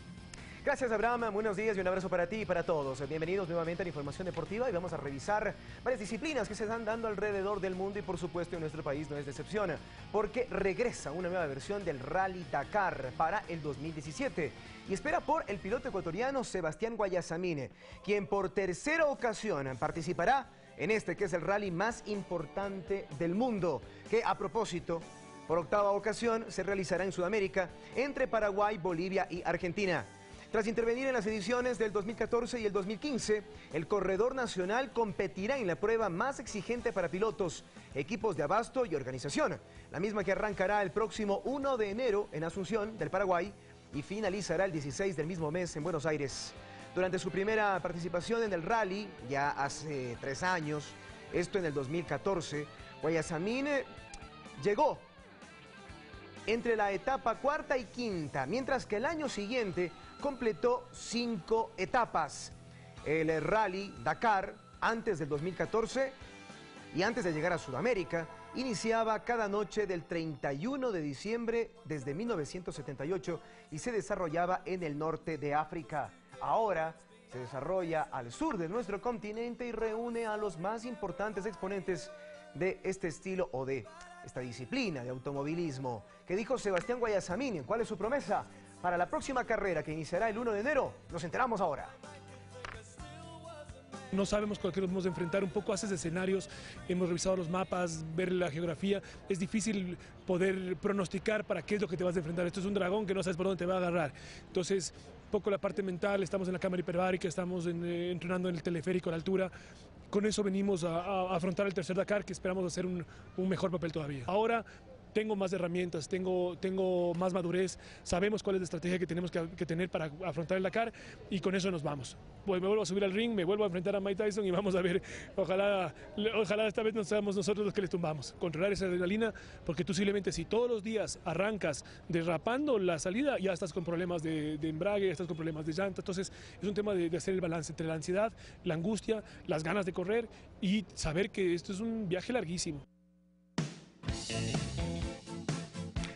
Gracias, Abraham, buenos días y un abrazo para ti y para todos. Bienvenidos nuevamente a la información deportiva y vamos a revisar varias disciplinas que se están dando alrededor del mundo y por supuesto en nuestro país no es decepción, porque regresa una nueva versión del Rally Dakar para el 2017 y espera por el piloto ecuatoriano Sebastián Guayasamín, quien por tercera ocasión participará en este que es el rally más importante del mundo, que a propósito, por octava ocasión se realizará en Sudamérica entre Paraguay, Bolivia y Argentina. Tras intervenir en las ediciones del 2014 y el 2015, el corredor nacional competirá en la prueba más exigente para pilotos, equipos de abasto y organización, la misma que arrancará el próximo 1 de enero en Asunción del Paraguay y finalizará el 16 del mismo mes en Buenos Aires. Durante su primera participación en el rally, ya hace 3 años, Esto en el 2014. Guayasamín llegó entre la etapa cuarta y quinta, mientras que el año siguiente completó 5 etapas. El Rally Dakar, antes del 2014 y antes de llegar a Sudamérica, iniciaba cada noche del 31 de diciembre desde 1978 y se desarrollaba en el norte de África. Ahora se desarrolla al sur de nuestro continente y reúne a los más importantes exponentes de este estilo o de esta disciplina de automovilismo. ¿Qué dijo Sebastián Guayasamín? ¿Cuál es su promesa para la próxima carrera que iniciará el 1 de enero? Nos enteramos ahora. No sabemos con qué nos vamos a enfrentar, un poco haces escenarios, hemos revisado los mapas, ver la geografía, es difícil poder pronosticar para qué es lo que te vas a enfrentar. Esto es un dragón que no sabes por dónde te va a agarrar. Entonces, un poco la parte mental, estamos en la cámara hiperbárica, estamos entrenando en el teleférico a la altura. Con eso venimos a afrontar el tercer Dakar, que esperamos hacer un mejor papel todavía. Ahora tengo más herramientas, tengo más madurez, sabemos cuál es la estrategia que tenemos que tener para afrontar el Dakar y con eso nos vamos. Pues me vuelvo a subir al ring, me vuelvo a enfrentar a Mike Tyson y vamos a ver, ojalá esta vez no seamos nosotros los que les tumbamos. Controlar esa adrenalina, porque tú simplemente si todos los días arrancas derrapando la salida, ya estás con problemas de embrague, ya estás con problemas de llanta. Entonces es un tema de hacer el balance entre la ansiedad, la angustia, las ganas de correr y saber que esto es un viaje larguísimo.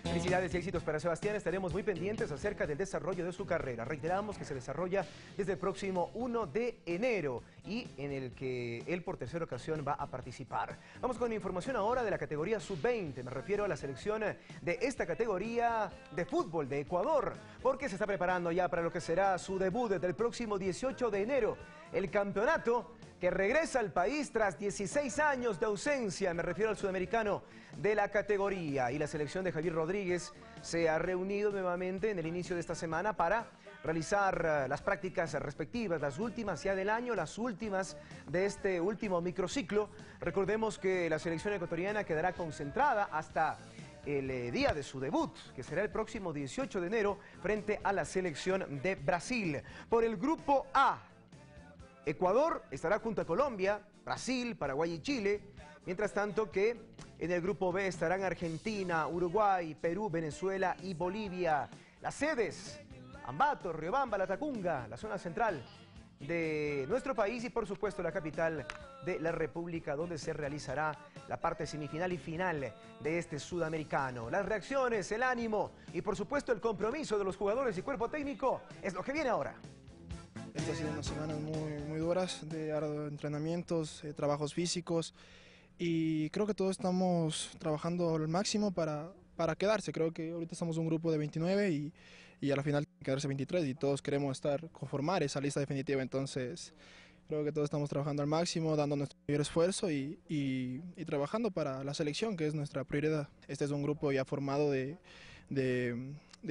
Felicidades y éxitos para Sebastián. Estaremos muy pendientes acerca del desarrollo de su carrera. Reiteramos que se desarrolla desde el próximo 1 de enero y en el que él por tercera ocasión va a participar. Vamos con información ahora de la categoría sub-20. Me refiero a la selección de esta categoría de fútbol de Ecuador, porque se está preparando ya para lo que será su debut desde el próximo 18 de enero. El campeonato que regresa al país tras 16 años de ausencia, me refiero al sudamericano de la categoría. Y la selección de Javier Rodríguez se ha reunido nuevamente en el inicio de esta semana para realizar las prácticas respectivas, las últimas ya del año, las últimas de este último microciclo. Recordemos que la selección ecuatoriana quedará concentrada hasta el día de su debut, que será el próximo 18 de enero, frente a la selección de Brasil. Por el grupo A, Ecuador estará junto a Colombia, Brasil, Paraguay y Chile, mientras tanto que en el grupo B estarán Argentina, Uruguay, Perú, Venezuela y Bolivia. Las sedes, Ambato, Riobamba, La Tacunga, la zona central de nuestro país y por supuesto la capital de la República, donde se realizará la parte semifinal y final de este sudamericano. Las reacciones, el ánimo y por supuesto el compromiso de los jugadores y cuerpo técnico es lo que viene ahora. Estas han sido unas semanas muy duras de entrenamientos, trabajos físicos y creo que todos estamos trabajando al máximo para quedarse. Creo que ahorita estamos un grupo de 29 y a la final quedarse 23 y todos queremos conformar esa lista definitiva. Entonces creo que todos estamos trabajando al máximo, dando nuestro mayor esfuerzo y trabajando para la selección, que es nuestra prioridad. Este es un grupo ya formado de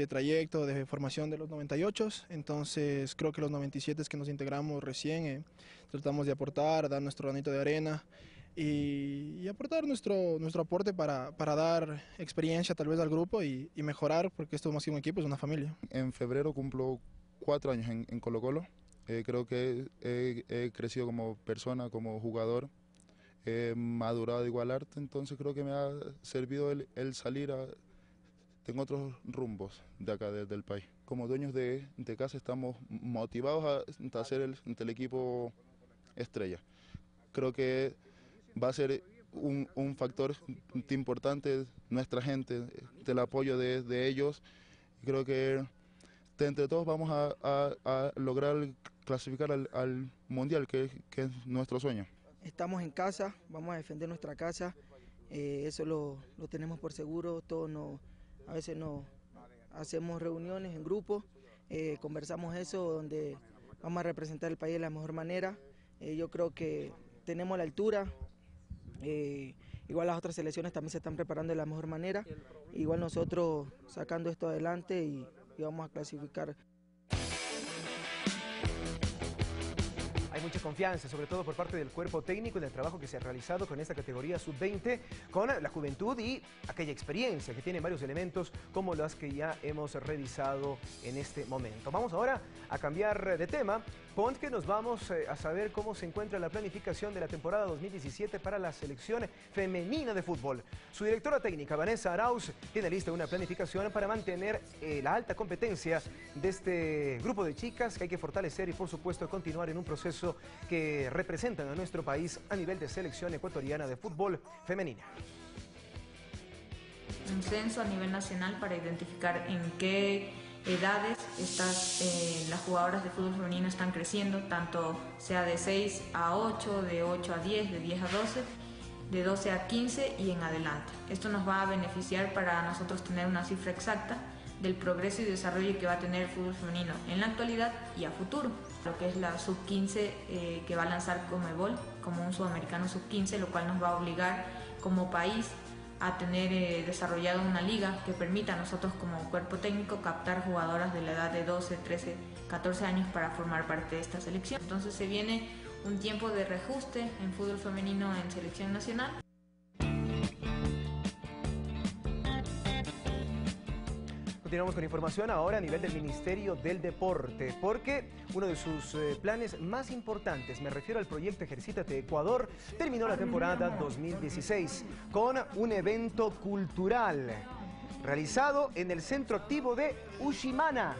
trayecto, de formación de los 98, entonces creo que los 97 que nos integramos recién, tratamos de aportar, dar nuestro granito de arena y aportar nuestro aporte para dar experiencia tal vez al grupo y mejorar, porque esto más que un equipo es una familia. En febrero cumplo 4 años en Colo-Colo, creo que he crecido como persona, como jugador, he madurado igual arte, entonces creo que me ha servido el salir en otros rumbos de acá del país. Como dueños de casa estamos motivados a hacer el equipo estrella. Creo que va a ser un factor importante nuestra gente, el apoyo de ellos. Creo que entre todos vamos a lograr clasificar al Mundial, que es nuestro sueño. Estamos en casa, vamos a defender nuestra casa, eso lo tenemos por seguro. A veces hacemos reuniones en grupo, conversamos eso, donde vamos a representar el país de la mejor manera. Yo creo que tenemos la altura, igual las otras selecciones también se están preparando de la mejor manera, igual nosotros sacando esto adelante y vamos a clasificar. Hay mucha confianza, sobre todo por parte del cuerpo técnico en el trabajo que se ha realizado con esta categoría sub-20, con la juventud y aquella experiencia que tiene varios elementos como los que ya hemos revisado en este momento. Vamos ahora a cambiar de tema, porque nos vamos a saber cómo se encuentra la planificación de la temporada 2017 para la selección femenina de fútbol. Su directora técnica, Vanessa Arauz, tiene lista una planificación para mantener la alta competencia de este grupo de chicas que hay que fortalecer y, por supuesto, continuar en un proceso que representan a nuestro país a nivel de selección ecuatoriana de fútbol femenina. Un censo a nivel nacional para identificar en qué edades las jugadoras de fútbol femenino están creciendo, tanto sea de 6 a 8, de 8 a 10, de 10 a 12, de 12 a 15 y en adelante. Esto nos va a beneficiar para nosotros tener una cifra exacta del progreso y desarrollo que va a tener el fútbol femenino en la actualidad y a futuro. Lo que es la sub-15 que va a lanzar Conmebol como un sudamericano sub-15, lo cual nos va a obligar como país a tener desarrollado una liga que permita a nosotros como cuerpo técnico captar jugadoras de la edad de 12, 13, 14 años para formar parte de esta selección. Entonces se viene un tiempo de reajuste en fútbol femenino en selección nacional. Continuamos con información ahora a nivel del Ministerio del Deporte, porque uno de sus planes más importantes, me refiero al proyecto Ejercítate Ecuador, terminó la temporada 2016 con un evento cultural realizado en el centro activo de Ushimana.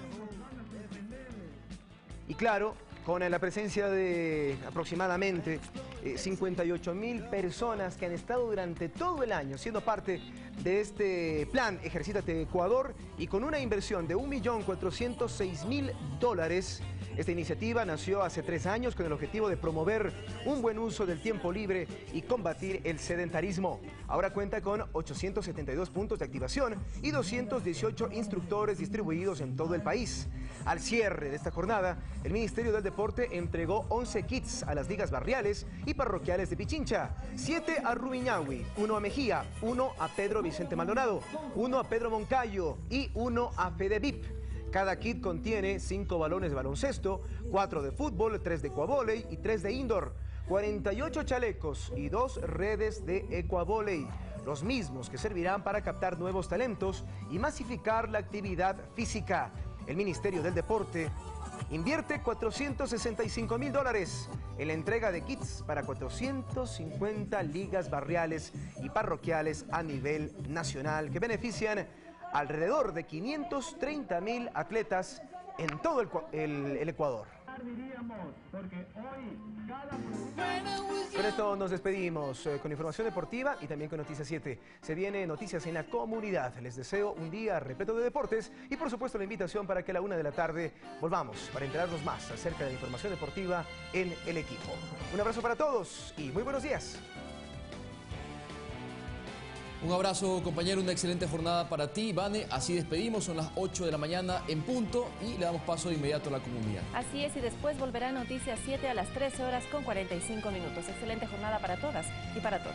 Y claro, con la presencia de aproximadamente 58.000 personas que han estado durante todo el año siendo parte de este plan Ejercítate Ecuador y con una inversión de $1.406.000. Esta iniciativa nació hace 3 años con el objetivo de promover un buen uso del tiempo libre y combatir el sedentarismo. Ahora cuenta con 872 puntos de activación y 218 instructores distribuidos en todo el país. Al cierre de esta jornada, el Ministerio del Deporte entregó 11 kits a las ligas barriales y parroquiales de Pichincha, 7 a Rumiñahui, 1 a Mejía, 1 a Pedro Vicente Maldonado, 1 a Pedro Moncayo y 1 a Fedevip. Cada kit contiene 5 balones de baloncesto, 4 de fútbol, 3 de ecuavóley y 3 de indoor, 48 chalecos y 2 redes de ecuavóley, los mismos que servirán para captar nuevos talentos y masificar la actividad física. El Ministerio del Deporte invierte $465.000 en la entrega de kits para 450 ligas barriales y parroquiales a nivel nacional que benefician alrededor de 530.000 atletas en todo el Ecuador. Con esto nos despedimos con información deportiva y también con Noticias 7. Se viene Noticias en la Comunidad. Les deseo un día repleto de deportes y por supuesto la invitación para que a la 1 de la tarde volvamos para enterarnos más acerca de la información deportiva en el equipo. Un abrazo para todos y muy buenos días. Un abrazo, compañero, una excelente jornada para ti, Vane. Así despedimos, son las 8 de la mañana en punto y le damos paso de inmediato a la comunidad. Así es, y después volverá Noticias 7 a las 13 horas con 45 minutos. Excelente jornada para todas y para todos.